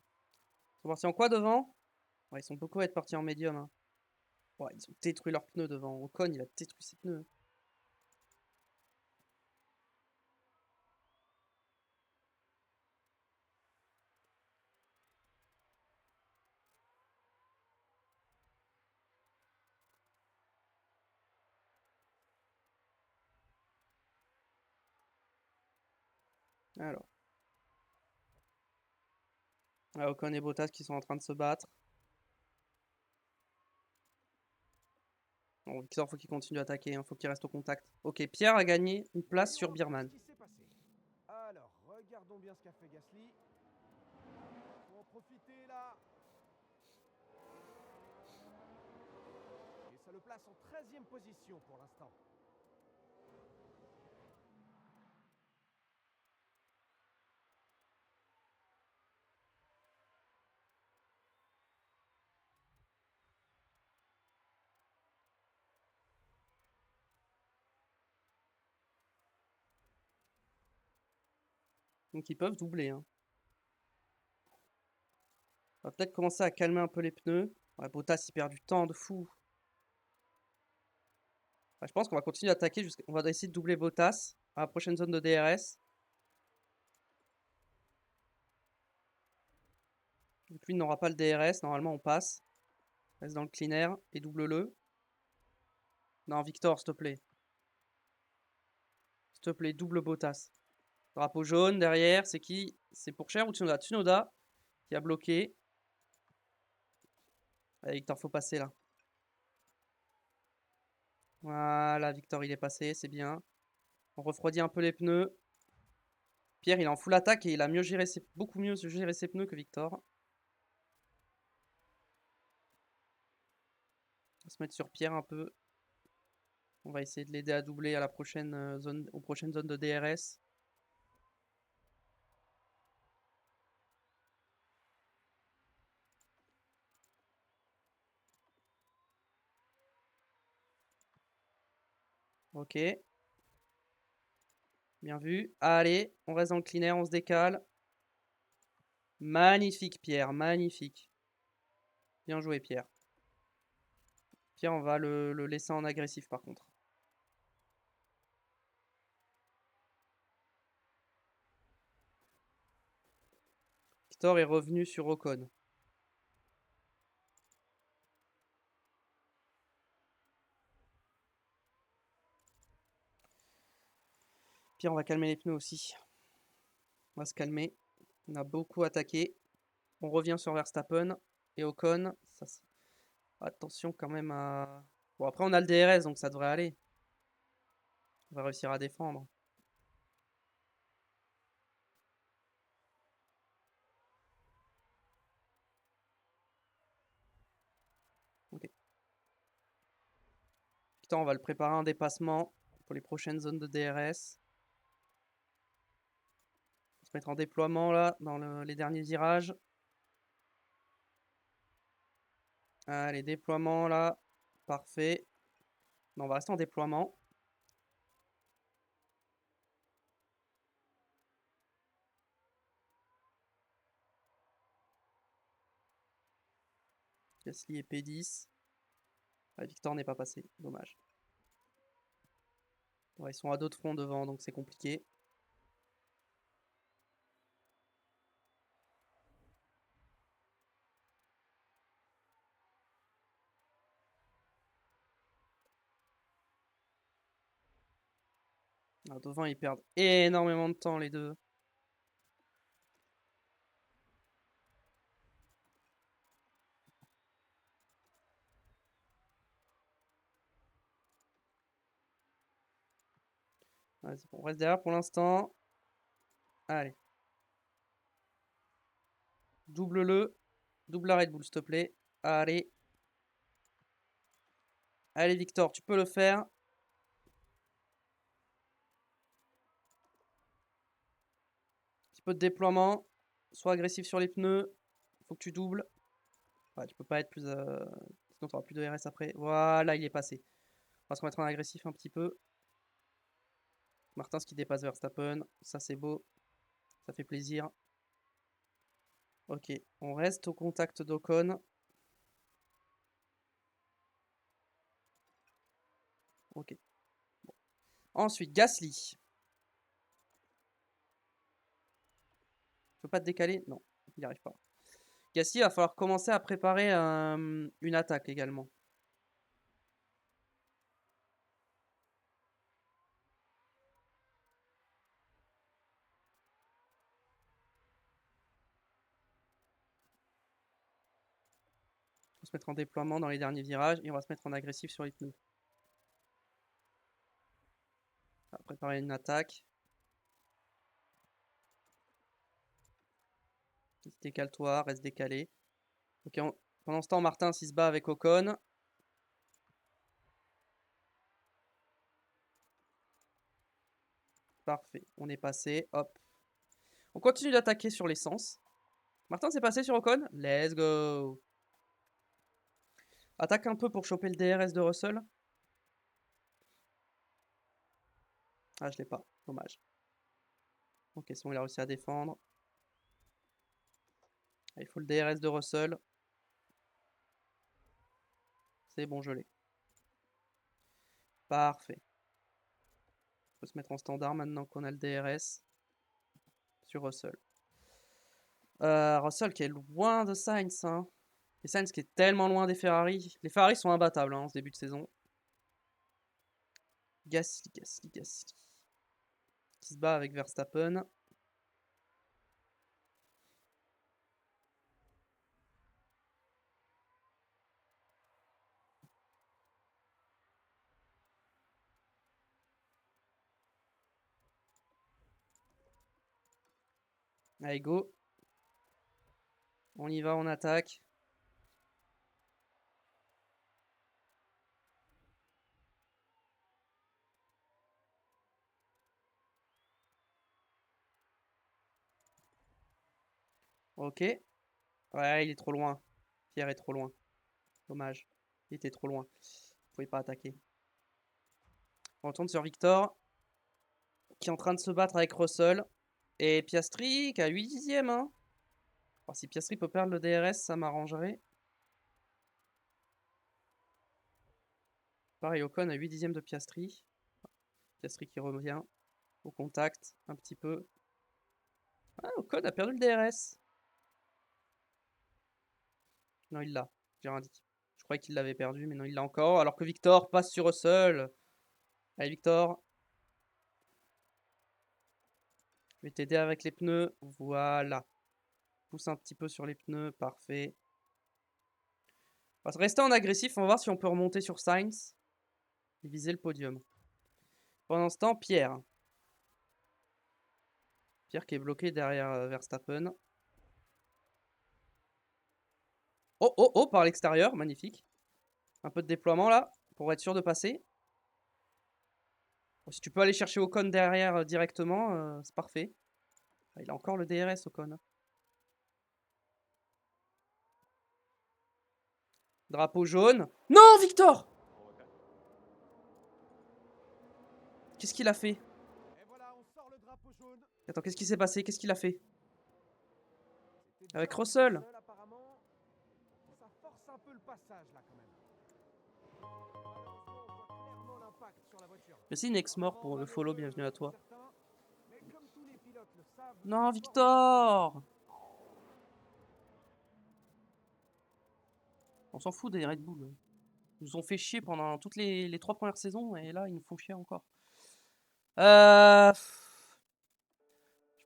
sont partis en quoi devant? Ouais, ils sont beaucoup à être partis en médium. Hein. Ouais, ils ont détruit leurs pneus devant. Ocon, il a détruit ses pneus. Alors. Ah, Ocon et Bottas qui sont en train de se battre. Bon, Victor, faut qu'il continue à attaquer. Hein. Faut qu'il reste au contact. Ok, Pierre a gagné une place sur Birman. Qu'est-ce qui s'est passé? Alors, regardons bien ce qu'a fait Gasly. Faut en profiter là. Et ça le place en 13e position pour l'instant. Donc ils peuvent doubler. Hein. On va peut-être commencer à calmer un peu les pneus. Ouais, Bottas, il perd du temps de fou. Ouais, je pense qu'on va continuer à attaquer. On va essayer de doubler Bottas à la prochaine zone de DRS. Donc lui, il n'aura pas le DRS. Normalement, on passe. Reste dans le clean air et double-le. Non, Victor, s'il te plaît. S'il te plaît, double Bottas. Drapeau jaune derrière, c'est qui? C'est Pourchaire ou Tsunoda? Tsunoda qui a bloqué. Allez, Victor, faut passer là. Voilà, Victor, il est passé, c'est bien. On refroidit un peu les pneus. Pierre, il est en full attaque et il a beaucoup mieux géré ses pneus que Victor. On va se mettre sur Pierre un peu. On va essayer de l'aider à doubler à la prochaine zone, aux prochaines zones de DRS. Ok. Bien vu. Allez, on reste dans le clean air, on se décale. Magnifique, Pierre, magnifique. Bien joué, Pierre. Pierre, on va le laisser en agressif par contre. Victor est revenu sur Ocon. Puis on va calmer les pneus aussi. On va se calmer. On a beaucoup attaqué. On revient sur Verstappen et Ocon. Attention quand même à... Bon, après on a le DRS, donc ça devrait aller. On va réussir à défendre. Ok. Putain, on va le préparer un dépassement pour les prochaines zones de DRS. On va se mettre en déploiement là, dans les derniers virages. Allez, déploiement là. Parfait. Non, on va rester en déploiement. Gasly et P10. Ah, Victor n'est pas passé, dommage. Ouais, ils sont à dos de front devant, donc c'est compliqué. Ah, devant, ils perdent énormément de temps, les deux. Vas-y, on reste derrière pour l'instant. Allez. Double-le. Double la Red Bull, s'il te plaît. Allez. Allez, Victor, tu peux le faire. Petit peu de déploiement. Sois agressif sur les pneus. Faut que tu doubles. Ouais, tu peux pas être plus... Sinon, tu auras plus de RS après. Voilà, il est passé. On va se remettre en agressif un petit peu. Martins qui dépasse Verstappen. Ça, c'est beau. Ça fait plaisir. Ok, on reste au contact d'Ocon. Ok. Bon. Ensuite, Gasly. Tu peux pas te décaler? Non, il n'y arrive pas. Gasly, il va falloir commencer à préparer une attaque également. On va se mettre en déploiement dans les derniers virages et on va se mettre en agressif sur les pneus. On va préparer une attaque. Décale-toi, reste décalé. Ok, pendant ce temps, Martin s'il se bat avec Ocon. Parfait, on est passé, hop. On continue d'attaquer sur l'essence. Martin s'est passé sur Ocon. Let's go. Attaque un peu pour choper le DRS de Russell. Ah, je l'ai pas, dommage. Ok, sinon il a réussi à défendre. Ah, il faut le DRS de Russell. C'est bon, je l'ai. Parfait. On peut se mettre en standard maintenant qu'on a le DRS sur Russell. Russell qui est loin de Sainz. Hein. Et Sainz qui est tellement loin des Ferrari. Les Ferrari sont imbattables hein, en ce début de saison. Gasly. Qui se bat avec Verstappen. Allez, go. On y va, on attaque. Ok. Ouais, il est trop loin. Pierre est trop loin. Dommage. Il était trop loin. Il pouvait pas attaquer. On retourne sur Victor. Qui est en train de se battre avec Russell. Et Piastri qui a 8 dixièmes. Hein. Alors, si Piastri peut perdre le DRS, ça m'arrangerait. Pareil, Ocon a 8 dixièmes de Piastri. Piastri qui revient au contact un petit peu. Ah, Ocon a perdu le DRS. Non, il l'a. J'ai rien dit. Je croyais qu'il l'avait perdu, mais non, il l'a encore. Alors que Victor passe sur Russell. Allez, Victor. Je vais t'aider avec les pneus. Voilà. Pousse un petit peu sur les pneus. Parfait. On va rester en agressif. On va voir si on peut remonter sur Sainz et viser le podium. Pendant ce temps, Pierre. Pierre qui est bloqué derrière Verstappen. Oh, oh, oh, par l'extérieur. Magnifique. Un peu de déploiement là, pour être sûr de passer. Bon, si tu peux aller chercher Ocon derrière directement, c'est parfait. Ah, il a encore le DRS, Ocon. Drapeau jaune. Non, Victor! Qu'est-ce qu'il a fait? Et voilà, on sort le drapeau jaune. Attends, qu'est-ce qui s'est passé? Qu'est-ce qu'il a fait? C'était Avec dur Russell. apparemment. Ça force un peu le passage là quand même. Malheureusement, on voit clairement l'impact sur la voiture. Merci Nexmore pour le follow, bienvenue à toi. Certains, mais comme tous les pilotes le savent, Non, fort Victor! On s'en fout des Red Bull. Ils nous ont fait chier pendant toutes les 3 premières saisons et là, ils nous font chier encore. Je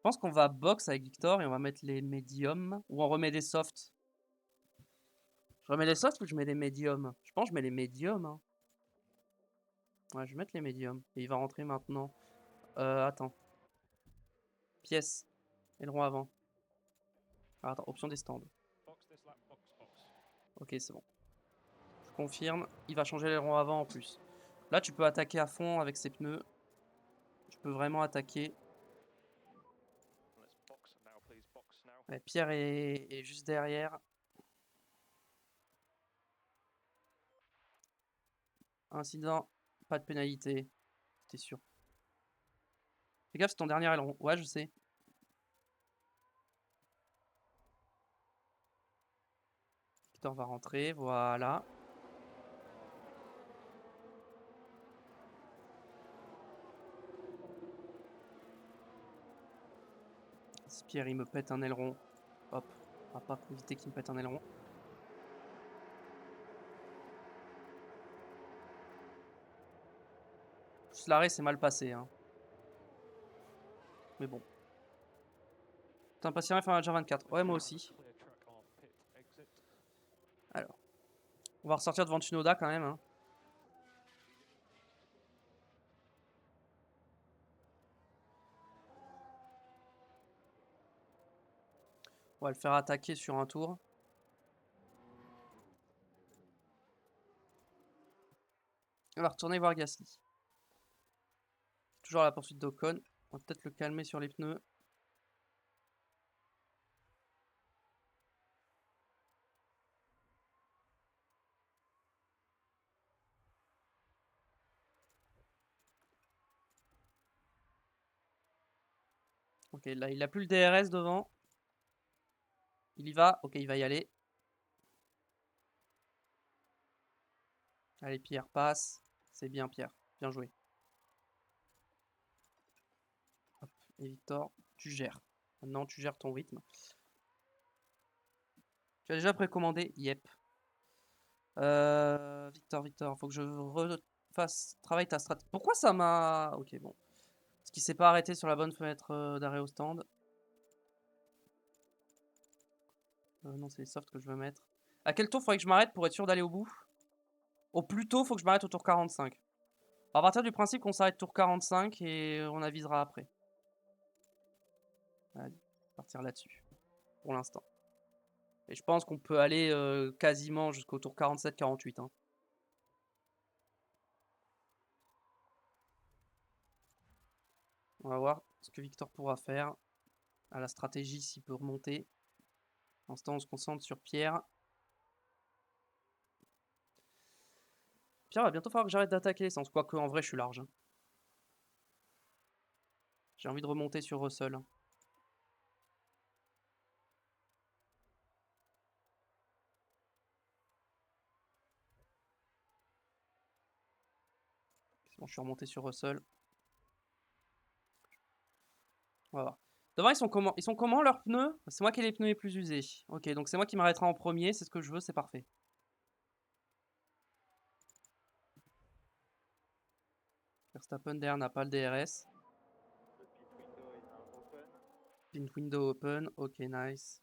pense qu'on va box avec Victor et on va mettre les médiums. Ou on remet des softs. Je remets les softs ou je mets les médiums? Je pense que je mets les médiums. Hein. Ouais, je vais mettre les médiums. Et il va rentrer maintenant. Attends. Pièce. Aileron avant. Ah, attends, option des stands. Box this lap, box, box. Ok, c'est bon. Je confirme. Il va changer l'aileron avant en plus. Là, tu peux attaquer à fond avec ses pneus. Tu peux vraiment attaquer. Let's box now, please. Box now. Ouais, Pierre est juste derrière. Incident. Pas de pénalité. T'es sûr. Fais gaffe, c'est ton dernier aileron. Ouais, je sais. Victor va rentrer. Voilà. Si Pierre il me pète un aileron, hop, on va pas éviter qu'il me pète un aileron. Juste l'arrêt c'est mal passé. Hein. Mais bon. Putain, patient F1 déjà 24. Ouais, moi aussi. Clear track on pit exit. Alors. On va ressortir devant Tsunoda quand même. Hein. On va le faire attaquer sur un tour. On va retourner voir Gasly. Toujours à la poursuite d'Ocon. On va peut-être le calmer sur les pneus. Ok, là il a plus le DRS devant. Il y va. Ok, il va y aller. Allez, Pierre passe. C'est bien, Pierre. Bien joué. Hop. Et Victor, tu gères. Maintenant, tu gères ton rythme. Tu as déjà précommandé? Yep. Victor, faut que je refasse travaille ta strat. Pourquoi ça m'a... Ok, bon. Parce qu'il s'est pas arrêté sur la bonne fenêtre d'arrêt au stand. Non, c'est les softs que je veux mettre. À quel tour faudrait que je m'arrête pour être sûr d'aller au bout? Au plus tôt, faut que je m'arrête au tour 45. À partir du principe qu'on s'arrête tour 45 et on avisera après. Allez, partir là-dessus. Pour l'instant. Et je pense qu'on peut aller quasiment jusqu'au tour 47-48. Hein. On va voir ce que Victor pourra faire. À la stratégie, s'il peut remonter. Pour l'instant, on se concentre sur Pierre. Pierre, va bientôt falloir que j'arrête d'attaquer l'essence. Quoique, en vrai, je suis large. Hein. J'ai envie de remonter sur Russell. Bon, je suis remonté sur Russell. On va voir. Devant, ils sont comment leurs pneus? C'est moi qui ai les pneus les plus usés. Ok, donc c'est moi qui m'arrêtera en premier, c'est ce que je veux, c'est parfait. Verstappen derrière n'a pas le DRS. The pit window is now open. Pin window open, ok, nice.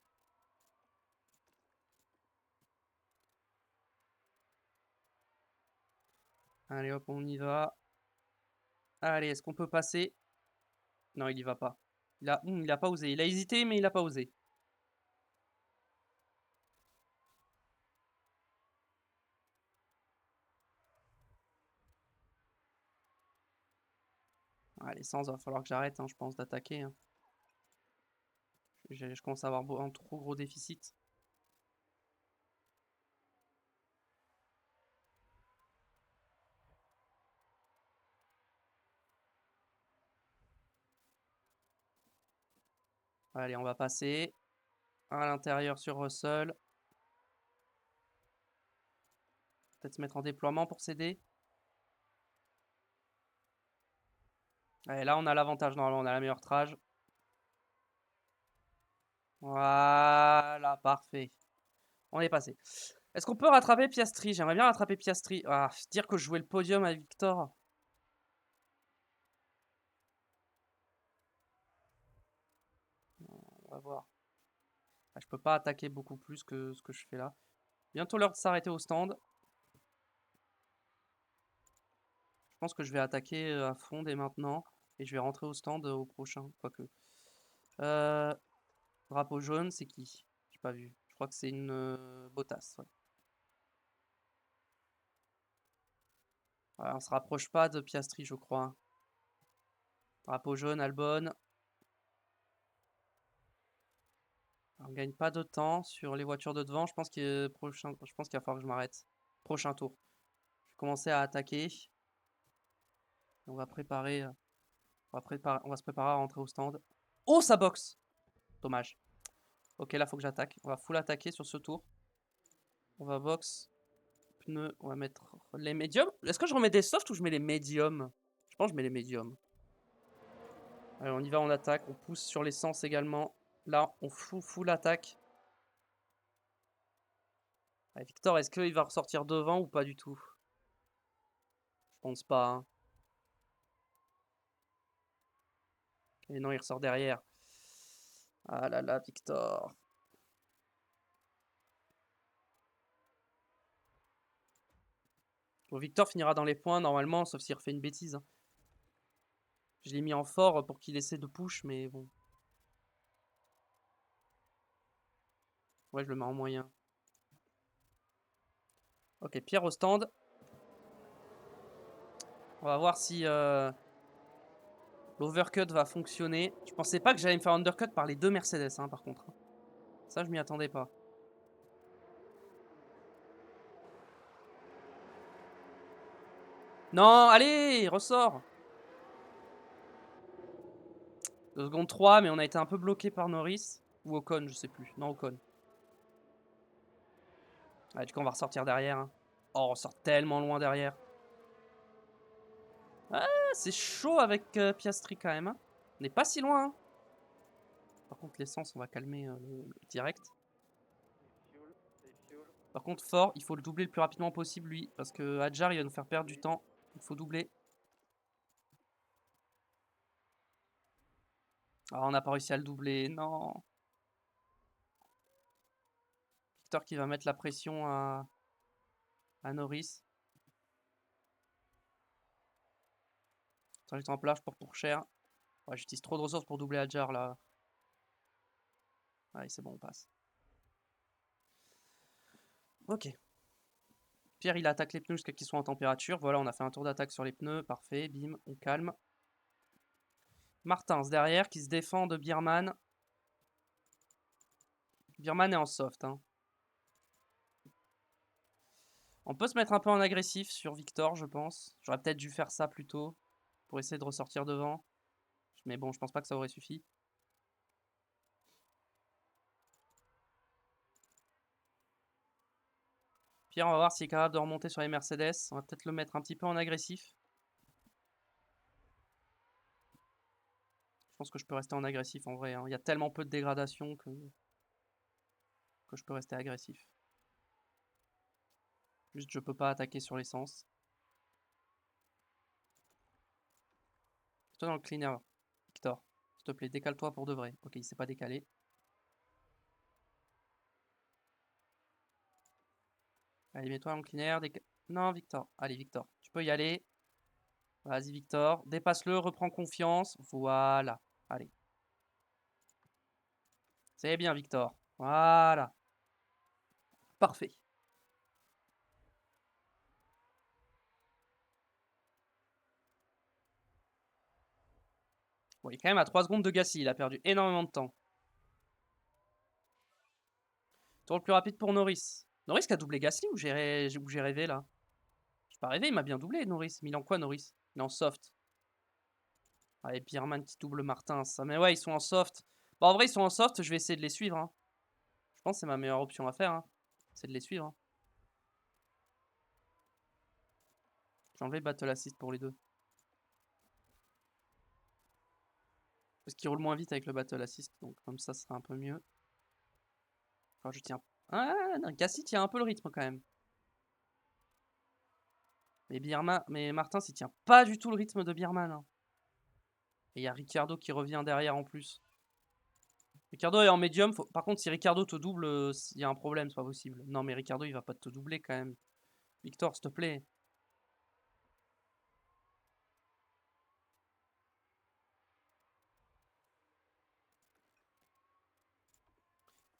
Allez hop, on y va. Allez, est-ce qu'on peut passer? Non, il y va pas. Il a pas osé. Il a hésité, mais il a pas osé. Allez, sans, va falloir que j'arrête, hein, je pense, d'attaquer. Hein. Je commence à avoir un trop gros déficit. Allez, on va passer à l'intérieur sur Russell. Peut-être se mettre en déploiement pour s'aider. Allez, là, on a l'avantage. Normalement, on a la meilleure trage. Voilà, parfait. On est passé. Est-ce qu'on peut rattraper Piastri? J'aimerais bien rattraper Piastri. Ah, dire que je jouais le podium avec Victor. On va voir. Ah, je peux pas attaquer beaucoup plus que ce que je fais là. Bientôt l'heure de s'arrêter au stand. Je pense que je vais attaquer à fond dès maintenant. Et je vais rentrer au stand au prochain. Quoique. Drapeau jaune, c'est qui? J'ai pas vu. Je crois que c'est une Bottas. Ouais. Ouais, on se rapproche pas de Piastri, je crois. Drapeau jaune, Albon. On gagne pas de temps sur les voitures de devant. Je pense qu'il va falloir que je m'arrête. Prochain tour. Je vais commencer à attaquer. On va préparer. On va se préparer à rentrer au stand. Oh, ça boxe! Dommage. Ok, là, faut que j'attaque. On va full attaquer sur ce tour. On va box. Pneus. On va mettre les médiums. Est-ce que je remets des softs ou je mets les médiums? Je pense que je mets les médiums. Allez, on y va, on attaque. On pousse sur l'essence également. Là, on full attaque. Allez, Victor, est-ce qu'il va ressortir devant ou pas du tout? Je pense pas. Hein. Et non, il ressort derrière. Ah là là, Victor. Bon, Victor finira dans les points normalement, sauf s'il refait une bêtise. Hein. Je l'ai mis en fort pour qu'il essaie de push, mais bon. Ouais, je le mets en moyen. Ok, Pierre au stand. On va voir si l'overcut va fonctionner. Je pensais pas que j'allais me faire undercut par les deux Mercedes, hein, par contre. Ça, je m'y attendais pas. Non, allez, ressort. 2 secondes 3, mais on a été un peu bloqué par Norris. Ou Ocon, je sais plus. Non, Ocon. Ah, du coup, on va ressortir derrière. Hein. Oh, on ressort tellement loin derrière. Ah, c'est chaud avec Piastri quand même. Hein. On n'est pas si loin. Hein. Par contre, l'essence, on va calmer le direct. Par contre, fort, il faut le doubler le plus rapidement possible, lui. Parce que Hadjar, il va nous faire perdre du temps. Il faut doubler. Ah, on n'a pas réussi à le doubler. Non. Victor qui va mettre la pression à Norris. Trajectoire en plage pour cher. Ouais, j'utilise trop de ressources pour doubler Hadjar là. Allez, c'est bon, on passe. Ok. Pierre, il attaque les pneus jusqu'à qu'ils soient en température. Voilà, on a fait un tour d'attaque sur les pneus. Parfait, bim, on calme. Martins derrière qui se défend de Bierman. Bierman est en soft. Hein. On peut se mettre un peu en agressif sur Victor, je pense. J'aurais peut-être dû faire ça plus tôt pour essayer de ressortir devant. Mais bon, je pense pas que ça aurait suffi. Pierre, on va voir s'il est capable de remonter sur les Mercedes. On va peut-être le mettre un petit peu en agressif. pense que je peux rester en agressif en vrai, hein. Il y a tellement peu de dégradation que je peux rester agressif. Juste, je peux pas attaquer sur l'essence. Toi dans le cleaner, Victor. S'il te plaît, décale-toi pour de vrai. Ok, il s'est pas décalé. Allez, mets-toi dans le cleaner. Non, Victor. Allez, Victor. Tu peux y aller. Vas-y, Victor. Dépasse-le, reprends confiance. Voilà. Allez. C'est bien, Victor. Voilà. Parfait. Bon, il est quand même à 3 secondes de Gasly. Il a perdu énormément de temps. Tour le plus rapide pour Norris. Norris qui a doublé Gasly ou j'ai rêvé là? J'ai pas rêvé, il m'a bien doublé Norris. Mais il est en quoi Norris? Il est en soft. Allez, Bierman qui double Martin. Ça. Mais ouais, ils sont en soft. Bon, en vrai, ils sont en soft. Je vais essayer de les suivre, hein. Je pense que c'est ma meilleure option à faire, hein. C'est de les suivre, hein. J'ai enlevé Battle Assist pour les deux. Parce qu'ils roulent moins vite avec le Battle Assist. Donc comme ça sera un peu mieux. Enfin, je tiens. Ah non, Gasly tient un peu le rythme quand même. Mais Martin, il tient pas du tout le rythme de Bierman, hein. Et il y a Ricciardo qui revient derrière en plus. Ricciardo est en médium. Par contre, si Ricciardo te double, il y a un problème, c'est pas possible. Non, mais Ricciardo, il va pas te doubler quand même. Victor, s'il te plaît.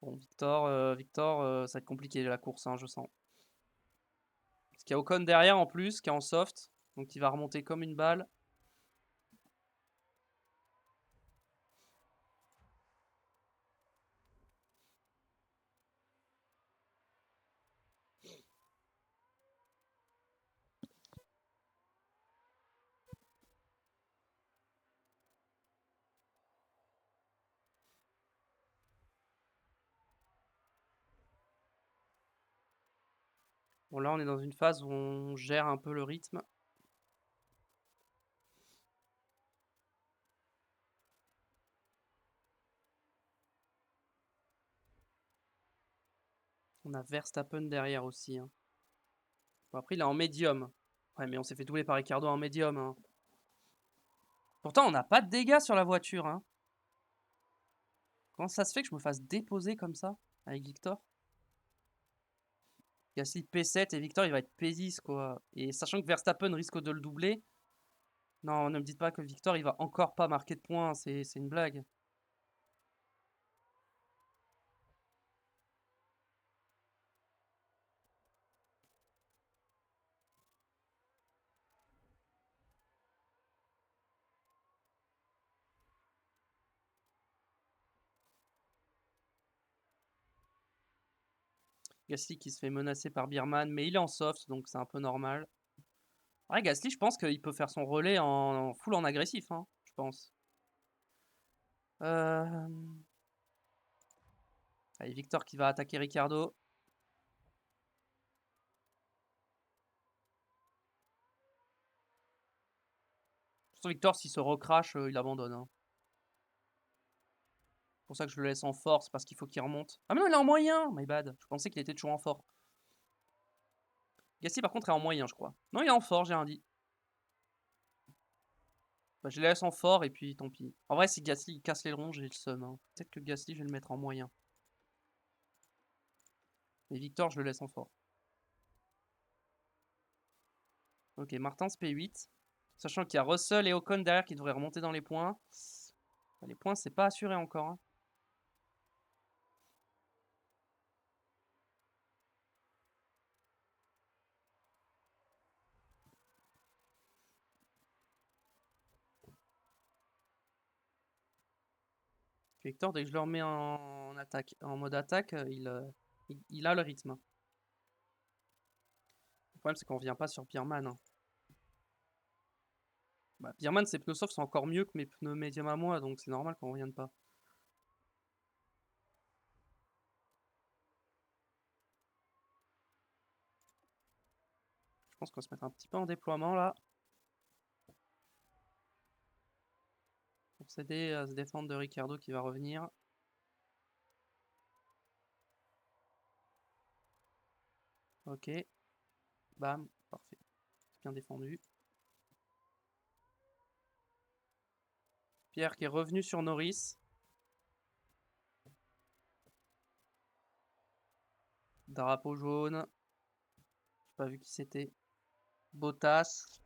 Bon, Victor, ça va être compliqué la course, hein, je sens. Parce qu'il y a Ocon derrière en plus, qui est en soft. Donc il va remonter comme une balle. Bon, là, on est dans une phase où on gère un peu le rythme. On a Verstappen derrière aussi, hein. Bon, après, il est en médium. Ouais, mais on s'est fait doubler par Ricciardo en médium, hein. Pourtant, on n'a pas de dégâts sur la voiture, hein. Comment ça se fait que je me fasse déposer comme ça avec Victor? Gasly P7 et Victor, il va être P10, quoi. Et sachant que Verstappen risque de le doubler. Non, ne me dites pas que Victor, il va encore pas marquer de points. C'est une blague. Gasly qui se fait menacer par Bierman, mais il est en soft, donc c'est un peu normal. Ouais, Gasly, je pense qu'il peut faire son relais en full en agressif, hein, je pense. Euh... Allez, Victor qui va attaquer Ricciardo. Surtout Victor, s'il se recrache, il abandonne, hein. C'est pour ça que je le laisse en force, parce qu'il faut qu'il remonte. Ah mais non, il est en moyen. My bad. Je pensais qu'il était toujours en fort. Gasly, par contre, est en moyen, je crois. Non, il est en fort, j'ai rien dit. Bah, je le laisse en fort, et puis tant pis. En vrai, si Gasly il casse les ronds, j'ai le seum, hein. Peut-être que Gasly, je vais le mettre en moyen. Et Victor, je le laisse en fort. Ok, Martins P8. Sachant qu'il y a Russell et Ocon derrière qui devraient remonter dans les points. Les points, c'est pas assuré encore, hein. Victor, dès que je le remets en attaque, en mode attaque, il a le rythme. Le problème, c'est qu'on revient pas sur Pierman, hein. Bah, Pierman, ses pneus soft sont encore mieux que mes pneus médium à moi, donc c'est normal qu'on revienne pas. Je pense qu'on va se mettre un petit peu en déploiement là. pour s'aider à se défendre de Ricciardo qui va revenir. Ok. Bam, parfait. Bien défendu. Pierre qui est revenu sur Norris. Drapeau jaune. J'ai pas vu qui c'était. Bottas.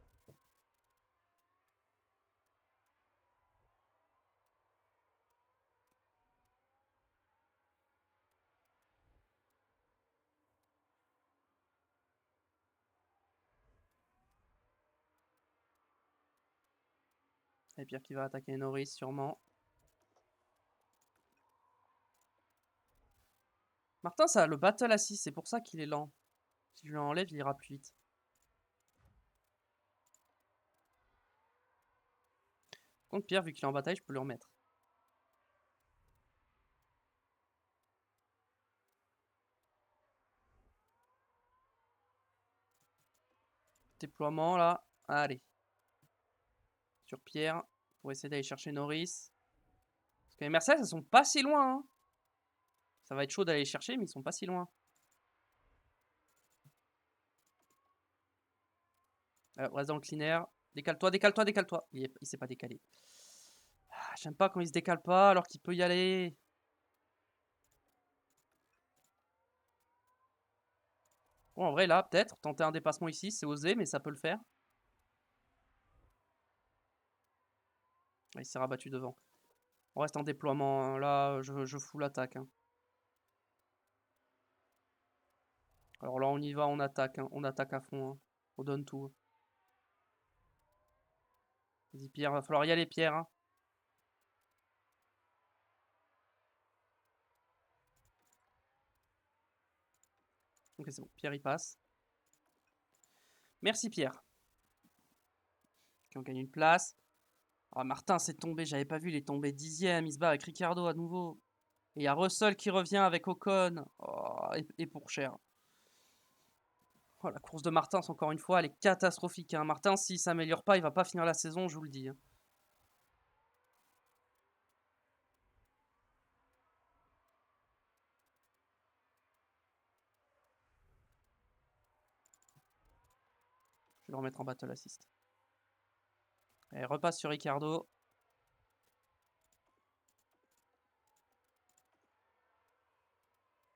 Et Pierre qui va attaquer Norris sûrement. Martin, ça a le battle assist, c'est pour ça qu'il est lent. Si je lui enlève, il ira plus vite. Par contre, Pierre, vu qu'il est en bataille, je peux le remettre. Déploiement là. Allez. Sur Pierre. Pour essayer d'aller chercher Norris. Parce que les Mercedes, elles sont pas si loin. Hein. Ça va être chaud d'aller les chercher, mais ils sont pas si loin. Reste dans le clean air. Décale-toi, décale-toi, décale-toi. Il s'est pas décalé. Ah, j'aime pas quand il se décale pas alors qu'il peut y aller. Bon, en vrai, là, peut-être. Tenter un dépassement ici, c'est osé, mais ça peut le faire. Il s'est rabattu devant. On reste en déploiement. Hein. Là, je fous l'attaque. Hein. Alors là, on y va, on attaque. Hein. On attaque à fond. Hein. On donne tout. Vas-y, Pierre. Va falloir y aller, Pierre. Hein. Ok, c'est bon. Pierre, il passe. Merci, Pierre. Qui on gagne une place. Ah, Martin, c'est tombé. J'avais pas vu. Il est tombé 10e. Il se bat avec Ricciardo à nouveau. Et il y a Russell qui revient avec Ocon. Oh, et pour cher. Oh, la course de Martin, encore une fois, elle est catastrophique. Hein. Martin, s'il s'améliore pas, il va pas finir la saison, je vous le dis. Hein. Je vais le remettre en battle assist. Allez, repasse sur Ricciardo.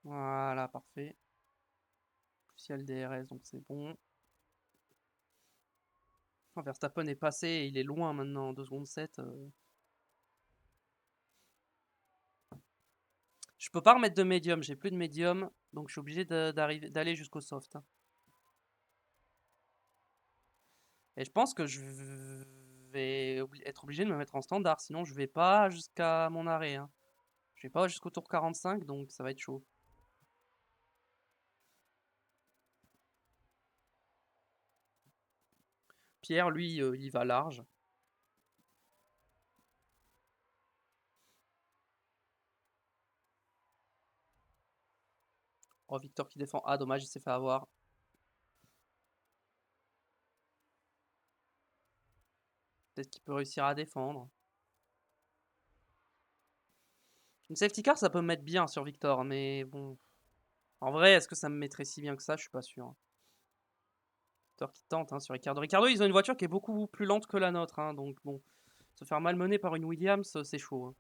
Voilà, parfait. Plus il y a le DRS, donc c'est bon. Oh, Verstappen est passé, et il est loin maintenant, 2 secondes 7. Je peux pas remettre de médium, j'ai plus de médium, donc je suis obligé d'aller jusqu'au soft. Hein. Et je pense que je vais être obligé de me mettre en standard, sinon je vais pas jusqu'à mon arrêt. Hein. Je vais pas jusqu'au tour 45, donc ça va être chaud. Pierre, lui, il va large. Oh, Victor qui défend. Ah, dommage, il s'est fait avoir. Peut-être qu'il peut réussir à défendre. Une safety car, ça peut me mettre bien sur Victor, mais bon. En vrai, est-ce que ça me mettrait si bien que ça? Je suis pas sûr. Victor qui tente hein, sur Ricardo. Ricardo, ils ont une voiture qui est beaucoup plus lente que la nôtre, hein, donc bon. Se faire malmener par une Williams, c'est chaud. Hein.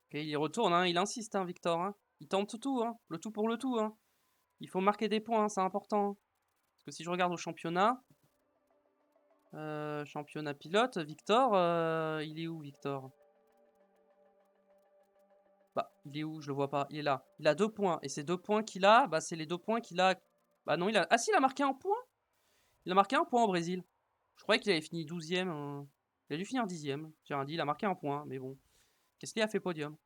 Ok, il retourne, hein, il insiste, hein, Victor. Hein. Il tente tout, hein, le tout pour le tout. Hein. Il faut marquer des points, hein, c'est important. Hein. Parce que si je regarde au championnat, championnat pilote, Victor, il est où Victor? Bah, il est où? Je le vois pas. Il est là. Il a 2 points. Et ces 2 points qu'il a, bah, c'est les 2 points qu'il a. Bah non, il a. Ah si, il a marqué un point. Il a marqué un point au Brésil. Je croyais qu'il avait fini 12e. Il a dû finir 10e. J'ai rien dit, il a marqué un point, mais bon. Qu'est-ce qu'il a fait podium?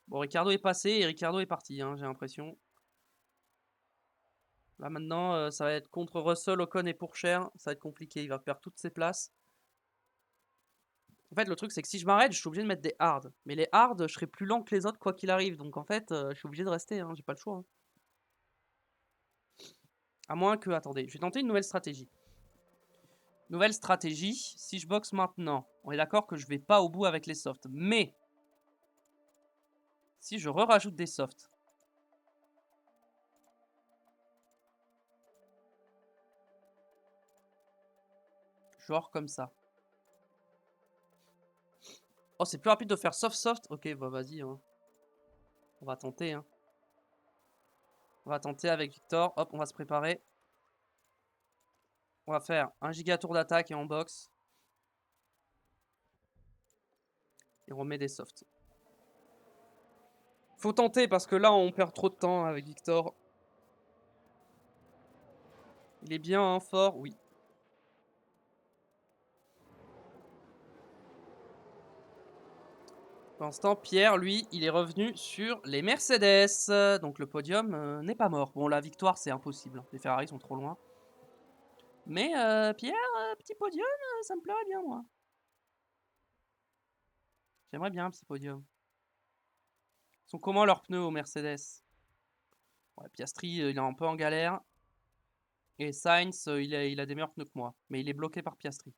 Bon, Ricardo est passé et Ricardo est parti, hein, j'ai l'impression. Là maintenant, ça va être contre Russell, Ocon et Pourchaire. Ça va être compliqué, il va perdre toutes ses places. En fait, le truc, c'est que si je m'arrête, je suis obligé de mettre des hards. Mais les hards, je serai plus lent que les autres quoi qu'il arrive. Donc en fait, je suis obligé de rester, hein, j'ai pas le choix. Hein. À moins que... Attendez, je vais tenter une nouvelle stratégie. Nouvelle stratégie, si je boxe maintenant, on est d'accord que je vais pas au bout avec les softs. Mais, si je rajoute des softs, genre comme ça. Oh, c'est plus rapide de faire soft-soft. Ok, bah vas-y. Hein. On va tenter. Hein. On va tenter avec Victor. Hop, on va se préparer. On va faire un giga tour d'attaque et en boxe. Et on remet des softs. Faut tenter parce que là, on perd trop de temps avec Victor. Il est bien hein, fort, oui. Pour l'instant, Pierre, lui, il est revenu sur les Mercedes. Donc le podium n'est pas mort. Bon, la victoire, c'est impossible. Les Ferrari sont trop loin. Mais Pierre, petit podium, ça me plairait bien, moi. J'aimerais bien un petit podium. Ils sont comment leurs pneus aux Mercedes? Ouais, Piastri, il est un peu en galère. Et Sainz, il a des meilleurs pneus que moi. Mais il est bloqué par Piastri.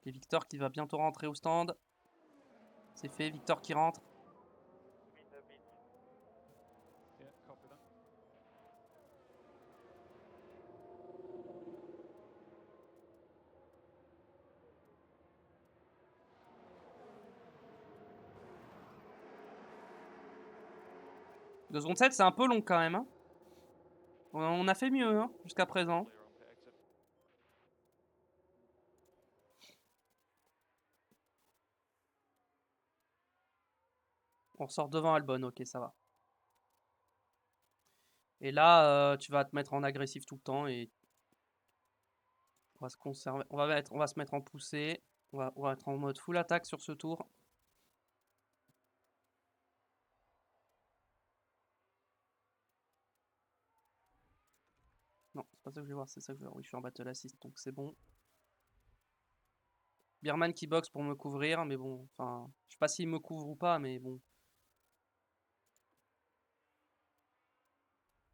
Et Victor qui va bientôt rentrer au stand. C'est fait, Victor qui rentre. Yeah, copy that. Deux secondes 7, c'est un peu long quand même. Hein. On a fait mieux hein, jusqu'à présent. Clear on pit exit. On ressort devant Albon, ok, ça va. Et là, tu vas te mettre en agressif tout le temps et on va se conserver. On va se mettre en poussée. On va être en mode full attaque sur ce tour. Non, c'est pas ça que je vais voir, c'est ça que je vais voir. Oui, je suis en battle assist, donc c'est bon. Bierman qui boxe pour me couvrir, mais bon, enfin, je sais pas s'il me couvre ou pas, mais bon.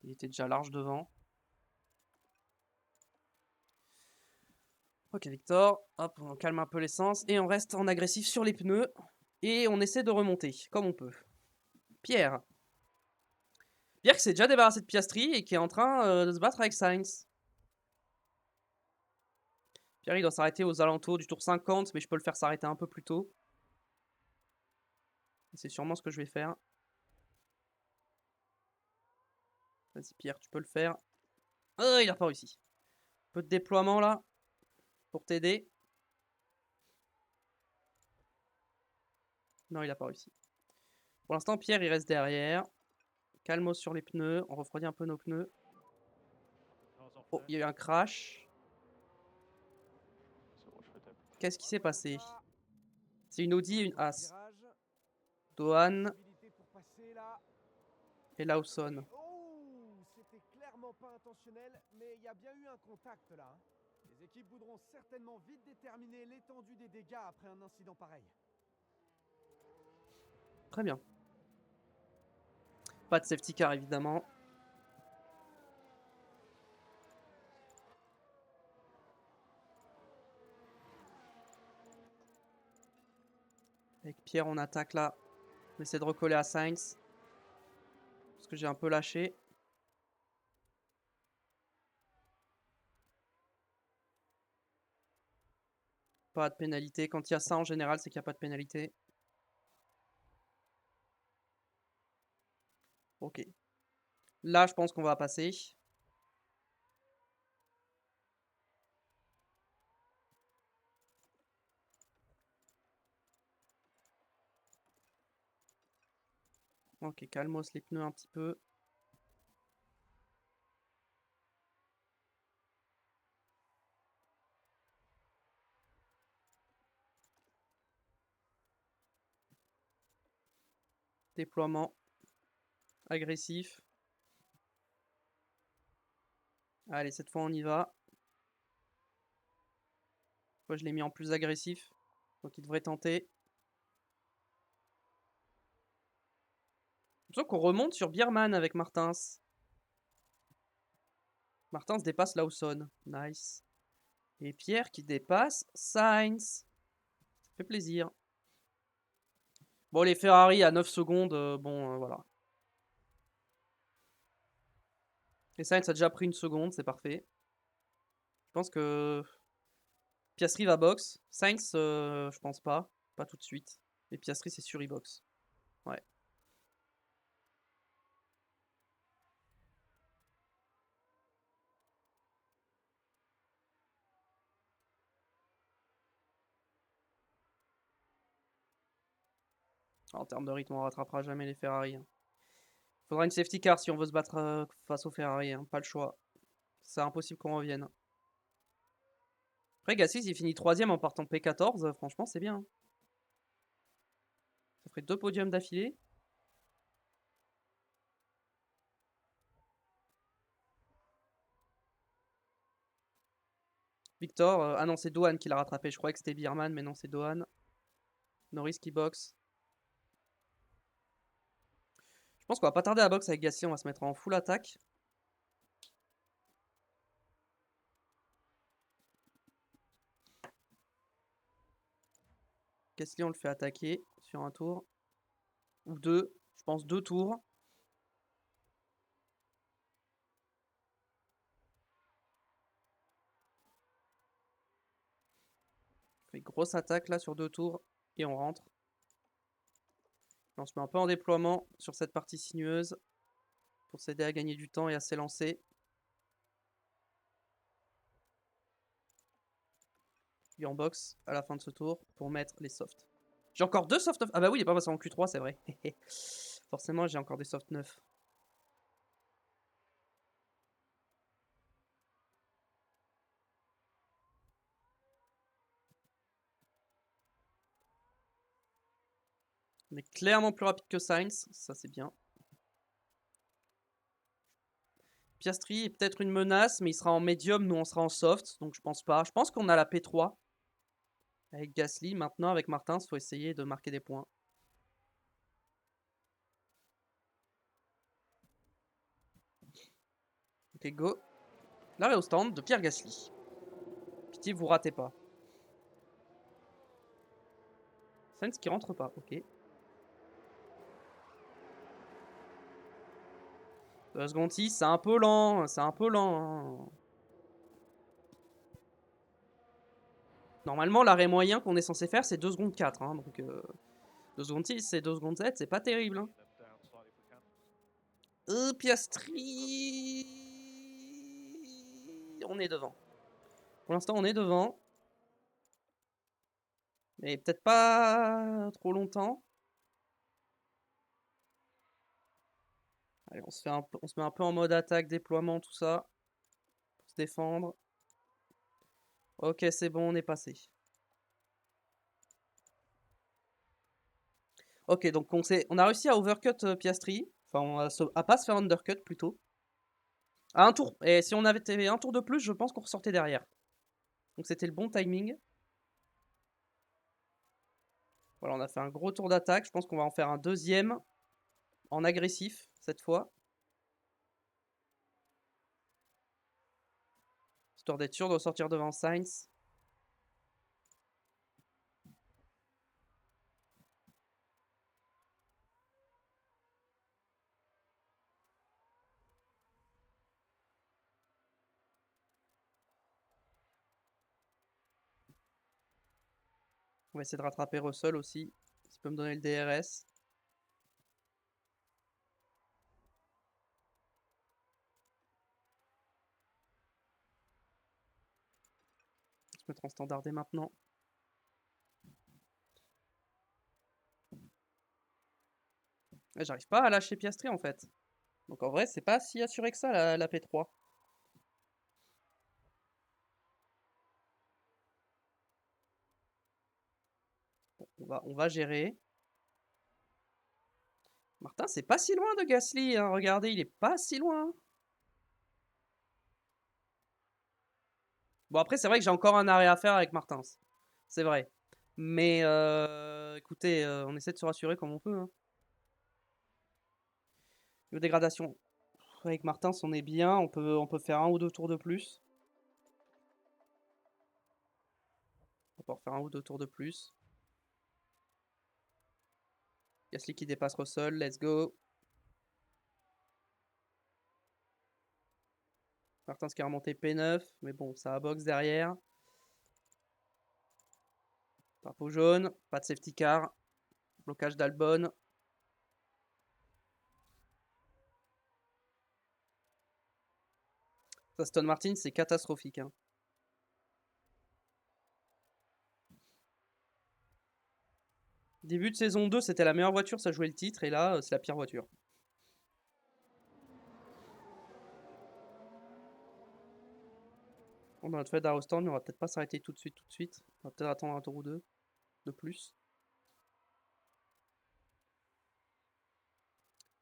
Il était déjà large devant. Ok Victor, hop, on calme un peu l'essence et on reste en agressif sur les pneus et on essaie de remonter comme on peut. Pierre. Pierre qui s'est déjà débarrassé de Piastri et qui est en train de se battre avec Sainz. Pierre il doit s'arrêter aux alentours du tour 50 mais je peux le faire s'arrêter un peu plus tôt. C'est sûrement ce que je vais faire. Vas-y Pierre, tu peux le faire. Oh, il a pas réussi. Un peu de déploiement là pour t'aider. Non, il a pas réussi. Pour l'instant, Pierre, il reste derrière. Calmos sur les pneus. On refroidit un peu nos pneus. Cars off Oh, there. il y a eu un crash. So watch for them. Qu'est-ce qui s'est passé? Ça, C'est une Audi et une dans le As. virage, Dohan possibilité pour passer là. et Lawson. Oh, c'était clairement pas intentionnel, mais il y a bien eu un contact là. Hein. Les équipes voudront certainement vite déterminer l'étendue des dégâts après un incident pareil. Très bien. Pas de safety car évidemment. Avec Pierre, on attaque là. On essaie de recoller à Sainz. Parce que j'ai un peu lâché. Pas de pénalité. Quand il y a ça en général, c'est qu'il n'y a pas de pénalité. Ok. Là, je pense qu'on va passer. Ok, calmos les pneus un petit peu. Déploiement. Agressif. Allez, cette fois on y va. Moi je l'ai mis en plus agressif. Donc il devrait tenter. J'ai l'impression qu'on remonte sur Bierman avec Martins. Martins dépasse Lawson. Nice. Et Pierre qui dépasse Sainz. Ça fait plaisir. Bon, les Ferrari à 9 secondes, voilà. Et Sainz a déjà pris une seconde, c'est parfait. Je pense que Piastri va box. Sainz, je pense pas. Pas tout de suite. Et Piastri, c'est sûr, il box. Ouais. En termes de rythme, on rattrapera jamais les Ferrari. Faudra une safety car si on veut se battre face aux Ferrari. Pas le choix. C'est impossible qu'on revienne. Après, Gasly, s'il finit 3ème en partant P14, franchement, c'est bien. Ça ferait 2 podiums d'affilée. Victor, ah non, c'est Dohan qui l'a rattrapé. Je croyais que c'était Bierman, mais non, c'est Dohan. Norris qui boxe. Je pense qu'on va pas tarder à boxe avec Gasly. On va se mettre en full attaque. Gasly, on le fait attaquer sur un tour. Ou 2. Je pense 2 tours. On fait grosse attaque là sur 2 tours. Et on rentre. Et on se met un peu en déploiement sur cette partie sinueuse. Pour s'aider à gagner du temps et à s'élancer. Puis en box à la fin de ce tour pour mettre les softs. J'ai encore 2 softs 9. Ah bah oui, il est pas passé en Q3, c'est vrai. Forcément, j'ai encore des softs 9. On est clairement plus rapide que Sainz, ça c'est bien. Piastri est peut-être une menace, mais il sera en médium, nous on sera en soft, donc je pense pas. Je pense qu'on a la P3 avec Gasly. Maintenant, avec Martins, il faut essayer de marquer des points. Ok, go. L'arrêt au stand de Pierre Gasly. Pitié, vous ratez pas. Sainz qui rentre pas, ok. Second 6, c'est un peu lent, c'est un peu lent. Hein. Normalement, l'arrêt moyen qu'on est censé faire, c'est 2 secondes 4. Hein, donc 2 secondes 6 et 2 secondes 7, c'est pas terrible. Hein. Piastri... On est devant. Pour l'instant, on est devant. Mais peut-être pas trop longtemps. Allez, on se met un peu en mode attaque, déploiement, tout ça. Pour se défendre. Ok, c'est bon, on est passé. Ok, donc on a réussi à overcut Piastri. Enfin, à pas se faire undercut plutôt. À un tour. Et si on avait été un tour de plus, je pense qu'on ressortait derrière. Donc c'était le bon timing. Voilà, on a fait un gros tour d'attaque. Je pense qu'on va en faire un deuxième. En agressif, cette fois. Histoire d'être sûr de ressortir devant Sainz. On va essayer de rattraper Russell aussi. S'il peut me donner le DRS. On va se mettre en standard dès maintenant. J'arrive pas à lâcher Piastri en fait. Donc en vrai, c'est pas si assuré que ça la P3. Bon, on va gérer. Martin, c'est pas si loin de Gasly, hein. Regardez, il est pas si loin. Bon, après, c'est vrai que j'ai encore un arrêt à faire avec Martins. C'est vrai. Mais écoutez, on essaie de se rassurer comme on peut. Hein. Niveau dégradation. Avec Martins, on est bien. On peut faire 1 ou 2 tours de plus. On peut en faire 1 ou 2 tours de plus. Gasly qui dépasse Russell. Let's go. Martins qui a remonté P9. Mais bon, ça a box derrière. Drapeau jaune. Pas de safety car. Blocage d'Albon. Aston Martin, c'est catastrophique. Hein. Début de saison 2, c'était la meilleure voiture, ça jouait le titre. Et là, c'est la pire voiture. On a notre fait d'Arrowstown, mais on va peut-être pas s'arrêter tout de suite. On va peut-être attendre un tour ou deux de plus.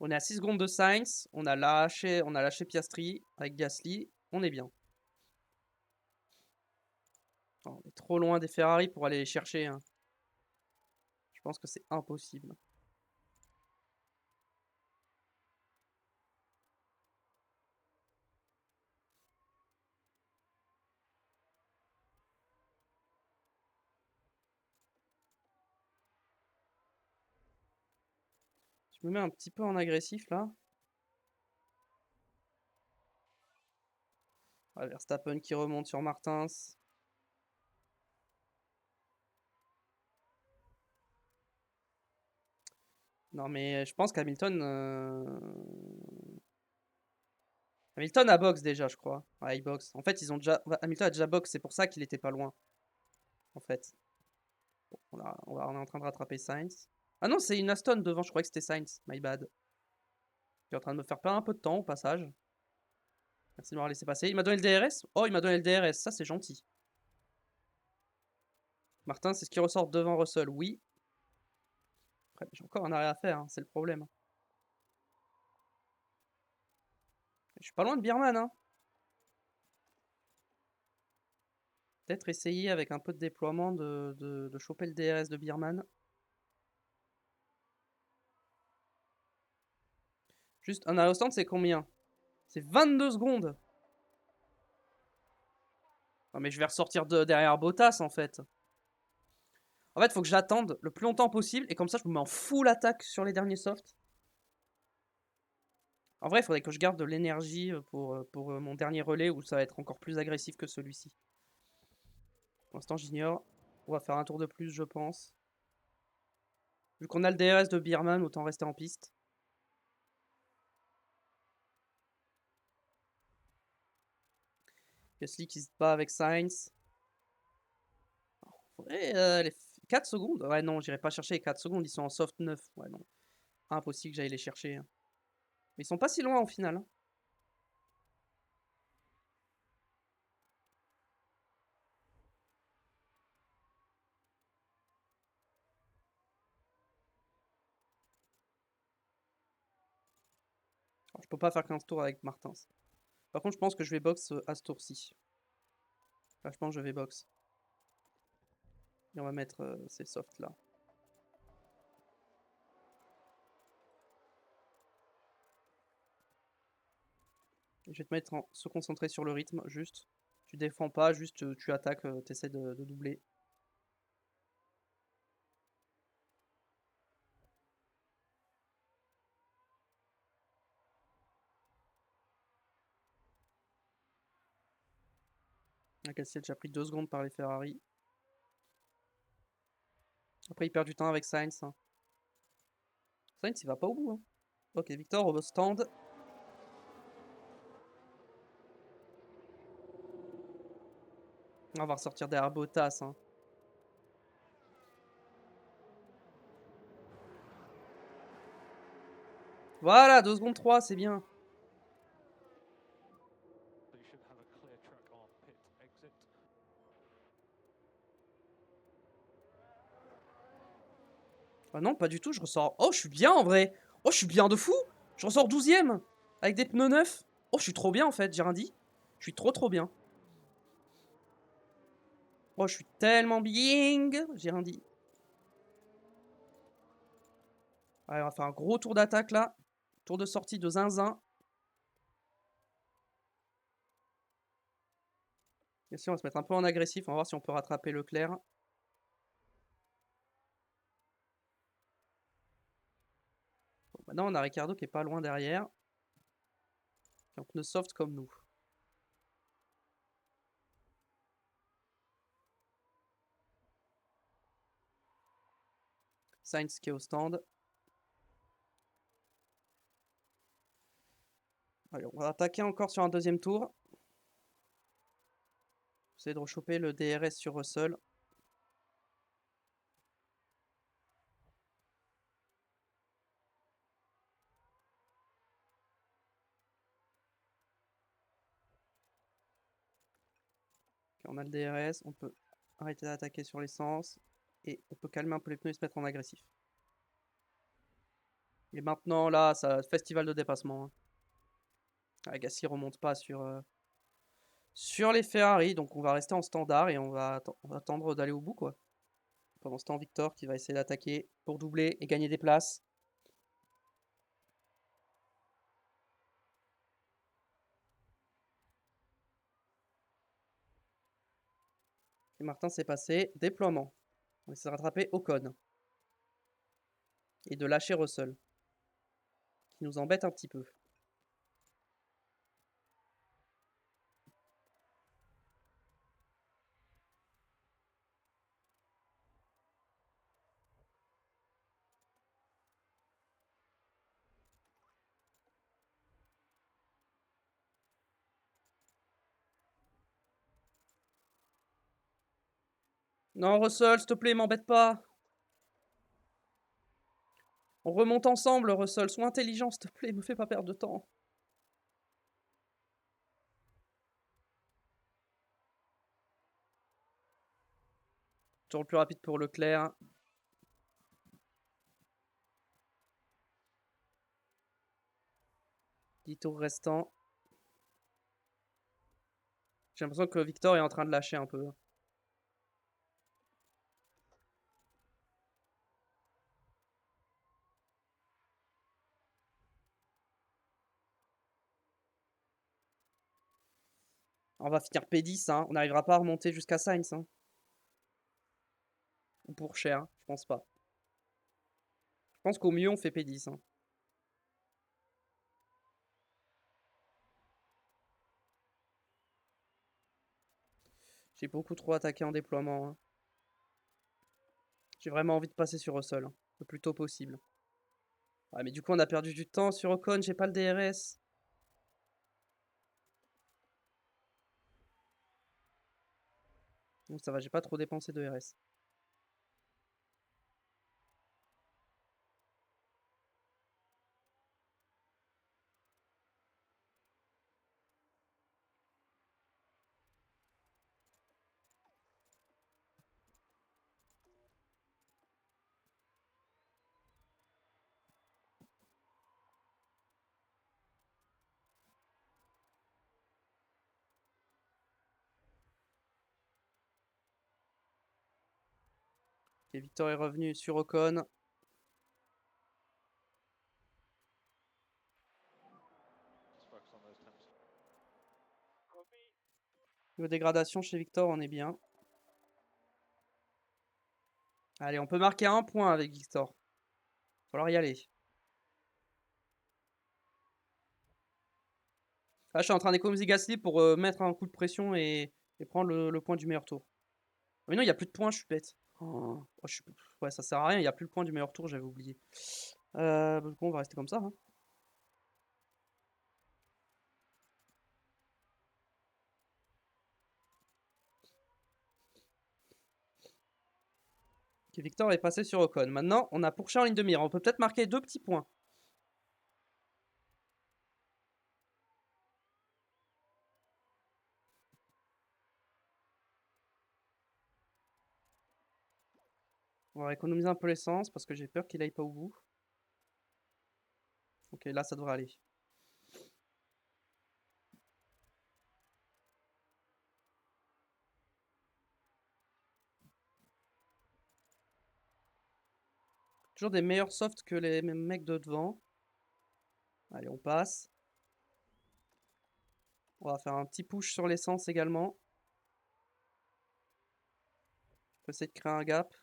On est à 6 secondes de Sainz. On a lâché Piastri avec Gasly. On est bien. On est trop loin des Ferrari pour aller les chercher. Hein. Je pense que c'est impossible. Je me mets un petit peu en agressif là. Ah, Verstappen qui remonte sur Martins. Non mais je pense qu'Hamilton... Hamilton a box déjà je crois. Ouais, il box. En fait ils ont déjà... Hamilton a déjà box, c'est pour ça qu'il était pas loin. En fait. Bon, on est en train de rattraper Sainz. Ah non, c'est une Aston devant, je croyais que c'était Sainz. My bad. Il est en train de me faire perdre un peu de temps au passage. Merci de m'avoir laissé passer. Il m'a donné le DRS. Oh, il m'a donné le DRS. Ça, c'est gentil. Martin, c'est ce qui ressort devant Russell. Oui. Après, j'ai encore un arrêt à faire. Hein, c'est le problème. Je suis pas loin de Birman. Hein. Peut-être essayer avec un peu de déploiement de choper le DRS de Birman. Juste un arrêt au stand, c'est combien? C'est 22 secondes. Non, mais je vais ressortir derrière Bottas en fait. En fait, il faut que j'attende le plus longtemps possible et comme ça, je me mets en full attaque sur les derniers softs. En vrai, il faudrait que je garde de l'énergie pour mon dernier relais où ça va être encore plus agressif que celui-ci. Pour l'instant, j'ignore. On va faire un tour de plus, je pense. Vu qu'on a le DRS de Birman, autant rester en piste. Gasly qui se bat avec Sainz. En vrai, les 4 secondes. Ouais, non, j'irai pas chercher les 4 secondes. Ils sont en soft 9. Ouais, non. Impossible que j'aille les chercher. Hein. Mais ils sont pas si loin au final. Hein. Alors, je peux pas faire 15 tours avec Martins. Par contre, je pense que je vais box à ce tour-ci. Là, je pense que je vais box. Et on va mettre ces softs là. Je vais te mettre en se concentrer sur le rythme, juste. Tu défends pas, juste tu attaques, t'essaies de doubler. Gasly a déjà pris 2 secondes par les Ferrari. Après, il perd du temps avec Sainz. Hein. Sainz, il va pas au bout. Hein. Ok, Victor au stand. On va ressortir derrière Bottas. Hein. Voilà, 2 secondes 3, c'est bien. So you should have a clear track on pit exit. Ah non, pas du tout, je ressors. Oh, je suis bien en vrai. Oh, je suis bien de fou! Je ressors 12ème avec des pneus neufs. Oh, je suis trop bien en fait, j'ai rien dit. Je suis trop bien. Oh, je suis tellement bien, j'ai rien dit. Allez, on va faire un gros tour d'attaque là. Tour de sortie de zinzin. Bien sûr, on va se mettre un peu en agressif. On va voir si on peut rattraper Leclerc. Bon, maintenant, on a Ricardo qui est pas loin derrière. Qui est en pneu soft comme nous. Sainz qui est au stand. Allez, on va attaquer encore sur un deuxième tour. Essayer de rechoper le DRS sur Russell. Ok, on a le DRS, on peut arrêter d'attaquer sur l'essence. Et on peut calmer un peu les pneus et se mettre en agressif. Et maintenant, là, ça festival de dépassement. Hein. Agassi remonte pas sur les Ferrari, donc on va rester en standard et on va attendre d'aller au bout, quoi. Pendant ce temps, Victor qui va essayer d'attaquer pour doubler et gagner des places. Et Martin s'est passé. Déploiement. On va essayer de rattraper Ocon. Et de lâcher Russell. Qui nous embête un petit peu. Non, Russell, s'il te plaît, m'embête pas. On remonte ensemble, Russell. Sois intelligent, s'il te plaît. Me fais pas perdre de temps. Toujours le plus rapide pour Leclerc. 10 tours restants. J'ai l'impression que Victor est en train de lâcher un peu. On va finir P10, hein. On n'arrivera pas à remonter jusqu'à Sainz. Hein. Ou pour cher, je pense pas. Je pense qu'au mieux, on fait P10. Hein. J'ai beaucoup trop attaqué en déploiement. Hein. J'ai vraiment envie de passer sur Russell. Hein, le plus tôt possible. Ouais, mais du coup, on a perdu du temps sur Ocon. J'ai pas le DRS. Donc ça va, j'ai pas trop dépensé de RS. Et Victor est revenu sur Ocon. Just focus on those temps. Niveau dégradation chez Victor, on est bien. Allez, on peut marquer un point avec Victor. Il va falloir y aller. Là, je suis en train d'économiser Gasly pour mettre un coup de pression et prendre le point du meilleur tour. Mais non, il n'y a plus de points, je suis bête. Ouais, ça sert à rien, il n'y a plus le point du meilleur tour, j'avais oublié. Du coup, on va rester comme ça. Hein. Ok, Victor est passé sur Ocon. Maintenant, on a Pourchaire en ligne de mire. On peut peut-être marquer 2 petits points. On va économiser un peu l'essence parce que j'ai peur qu'il aille pas au bout. Ok, là, ça devrait aller. Toujours des meilleurs softs que les mêmes mecs de devant. Allez, on passe. On va faire un petit push sur l'essence également. On peut essayer de créer un gap.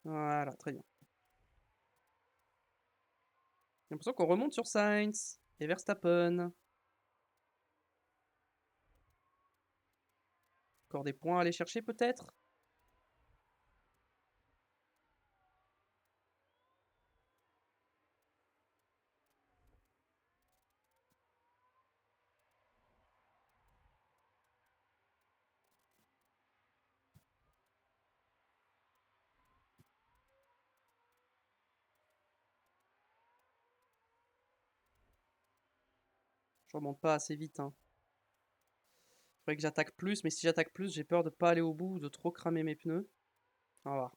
Voilà, très bien. J'ai l'impression qu'on remonte sur Sainz et Verstappen. Encore des points à aller chercher peut-être? Je remonte pas assez vite, hein. Faudrait que j'attaque plus, mais si j'attaque plus, j'ai peur de pas aller au bout ou de trop cramer mes pneus. On va voir.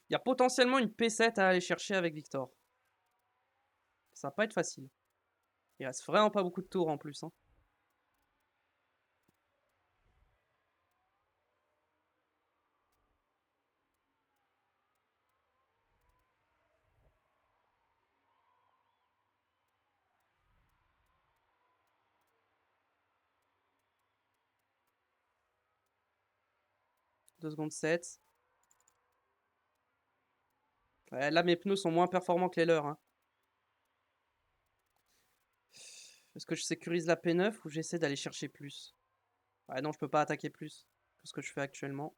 Il y a potentiellement une P7 à aller chercher avec Victor. Ça va pas être facile. Il reste vraiment pas beaucoup de tours en plus, hein. Deux secondes 7. Ouais, là, mes pneus sont moins performants que les leurs, hein. Est-ce que je sécurise la P9 ou j'essaie d'aller chercher plus? Ouais, non, je peux pas attaquer plus que ce que je fais actuellement.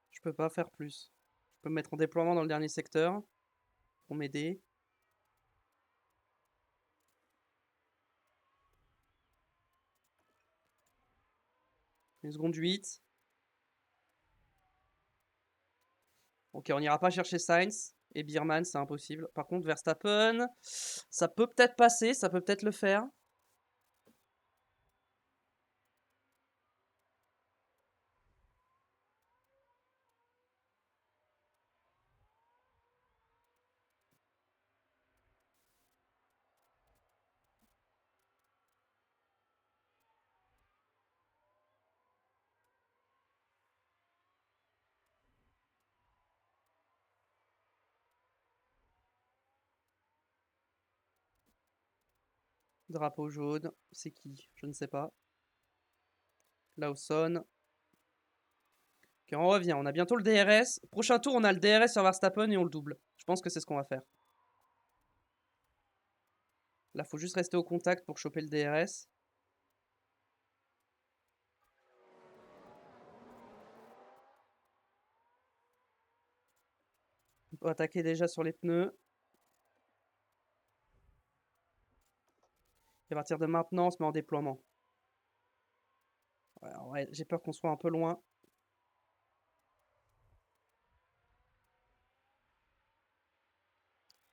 Je peux pas faire plus. Je peux me mettre en déploiement dans le dernier secteur pour m'aider. Une seconde 8. Ok, on n'ira pas chercher Sainz et Bierman, c'est impossible. Par contre, Verstappen, ça peut peut-être passer, ça peut peut-être le faire. Drapeau jaune, c'est qui? Je ne sais pas. Lawson. Ok, on revient, on a bientôt le DRS. Prochain tour, on a le DRS sur Verstappen et on le double. Je pense que c'est ce qu'on va faire. Là, faut juste rester au contact pour choper le DRS. On peut attaquer déjà sur les pneus. Et à partir de maintenant, on se met en déploiement. Ouais, j'ai peur qu'on soit un peu loin.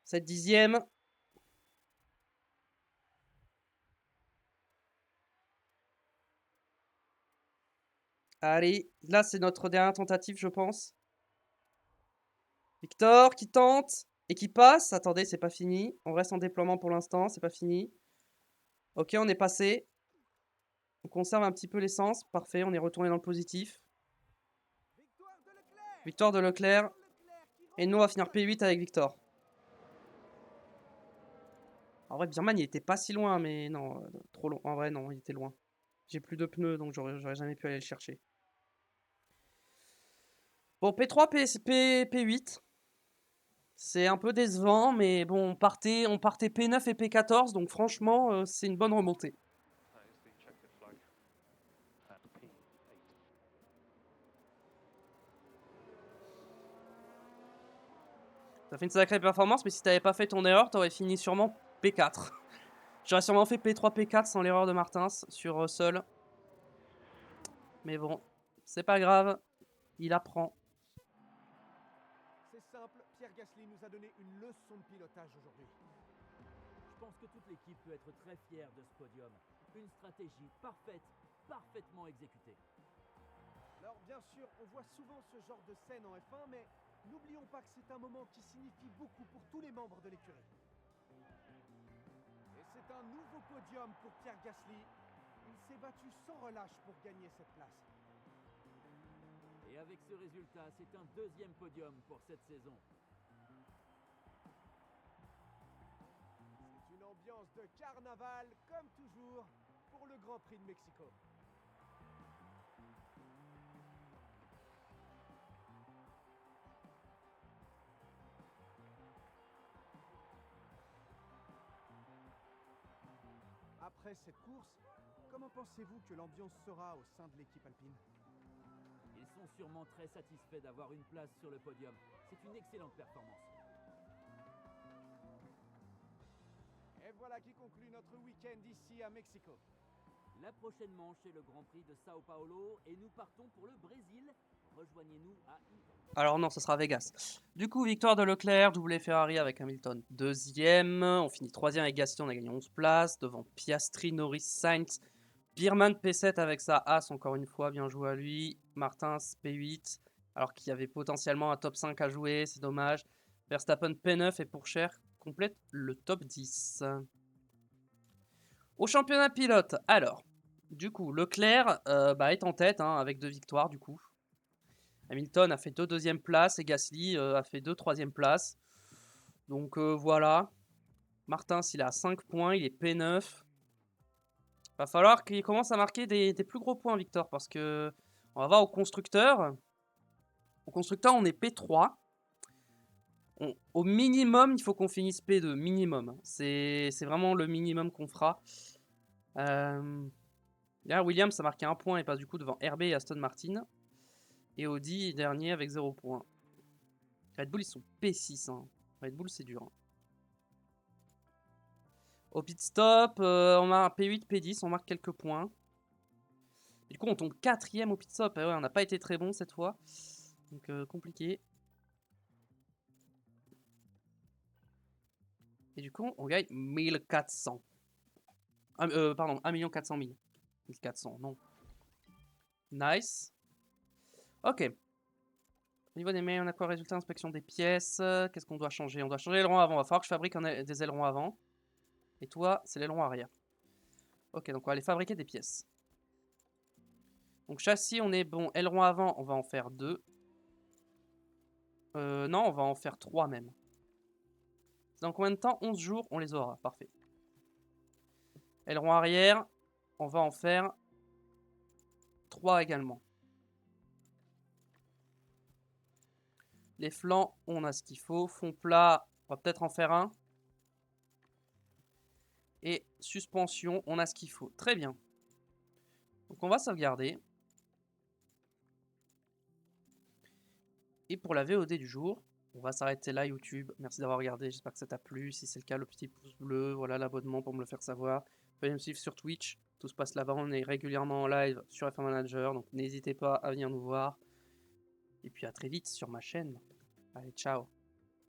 7 dixièmes. Allez, là c'est notre dernière tentative, je pense. Victor qui tente et qui passe. Attendez, c'est pas fini. On reste en déploiement pour l'instant, c'est pas fini. Ok, on est passé. On conserve un petit peu l'essence. Parfait, on est retourné dans le positif. Victoire de Leclerc. Et nous, on va finir P8 avec Victor. En vrai, Birman, il était pas si loin, mais non, trop long. En vrai, non, il était loin. J'ai plus de pneus, donc j'aurais jamais pu aller le chercher. Bon, P3, P8. C'est un peu décevant, mais bon, on partait P9 et P14, donc franchement, c'est une bonne remontée. That is the checkered flag. And P8. Ça fait une sacrée performance, mais si t'avais pas fait ton erreur, t'aurais fini sûrement P4. J'aurais sûrement fait P3, P4 sans l'erreur de Martins sur Russell. Mais bon, c'est pas grave, il apprend. C'est simple, Pierre Gasly nous a donné une leçon de pilotage aujourd'hui. Je pense que toute l'équipe peut être très fière de ce podium. Une stratégie parfaite, parfaitement exécutée. Alors bien sûr, on voit souvent ce genre de scène en F1, mais n'oublions pas que c'est un moment qui signifie beaucoup pour tous les membres de l'écurie. Et c'est un nouveau podium pour Pierre Gasly. Il s'est battu sans relâche pour gagner cette place. Et avec ce résultat, c'est un deuxième podium pour cette saison. C'est une ambiance de carnaval, comme toujours, pour le Grand Prix de Mexico. Après cette course, comment pensez-vous que l'ambiance sera au sein de l'équipe alpine? Ils sont sûrement très satisfaits d'avoir une place sur le podium. C'est une excellente performance. Et voilà qui conclut notre week-end ici à Mexico. La prochaine manche est le Grand Prix de Sao Paulo et nous partons pour le Brésil. Rejoignez-nous à Imola. Alors non, ce sera Vegas. Du coup, victoire de Leclerc, doublé Ferrari avec Hamilton deuxième. On finit troisième avec Gasly, on a gagné 11 places. Devant Piastri, Norris, Sainz. Birman P7 avec sa As, encore une fois, bien joué à lui. Martins P8, alors qu'il y avait potentiellement un top 5 à jouer, c'est dommage. Verstappen P9 et Pourchaire complète le top 10. Au championnat pilote, alors, du coup, Leclerc est en tête avec 2 victoires du coup. Hamilton a fait 2 deuxièmes places et Gasly a fait 2 troisièmes places. Donc voilà. Martins, il a 5 points, il est P9. Va falloir qu'il commence à marquer des plus gros points, Victor, parce que on va voir au constructeur. Au constructeur, on est P3. Au minimum, il faut qu'on finisse P2. Minimum. C'est vraiment le minimum qu'on fera. Là, Williams a marqué 1 point et passe du coup devant RB et Aston Martin. Et Audi dernier avec 0 points. Red Bull, ils sont P6. Red Bull, c'est dur. Au pit stop, on a un P8, P10, on marque quelques points. Et du coup, on tombe 4ème au pit stop. Ouais, on n'a pas été très bon cette fois. Donc, compliqué. Et du coup, on gagne 1400. Pardon, 1 400 000. 1400, non. Nice. Ok. Au niveau des mails, on a quoi? Résultat, inspection des pièces. Qu'est-ce qu'on doit changer? On doit changer l'aileron avant. Il va falloir que je fabrique des ailerons avant. Et toi, c'est l'aileron arrière. Ok, donc on va aller fabriquer des pièces. Donc châssis, on est bon. Aileron avant, on va en faire 2. Non, on va en faire 3 même. Dans combien de temps? 11 jours, on les aura. Parfait. Aileron arrière, on va en faire 3 également. Les flancs, on a ce qu'il faut. Fond plat, on va peut-être en faire un. Et suspension, on a ce qu'il faut. Très bien. Donc on va sauvegarder. Et pour la VOD du jour, on va s'arrêter là YouTube. Merci d'avoir regardé, j'espère que ça t'a plu. Si c'est le cas, le petit pouce bleu, voilà l'abonnement pour me le faire savoir. Vous pouvez me suivre sur Twitch, tout se passe là-bas. On est régulièrement en live sur F1 Manager, donc n'hésitez pas à venir nous voir. Et puis à très vite sur ma chaîne. Allez, ciao.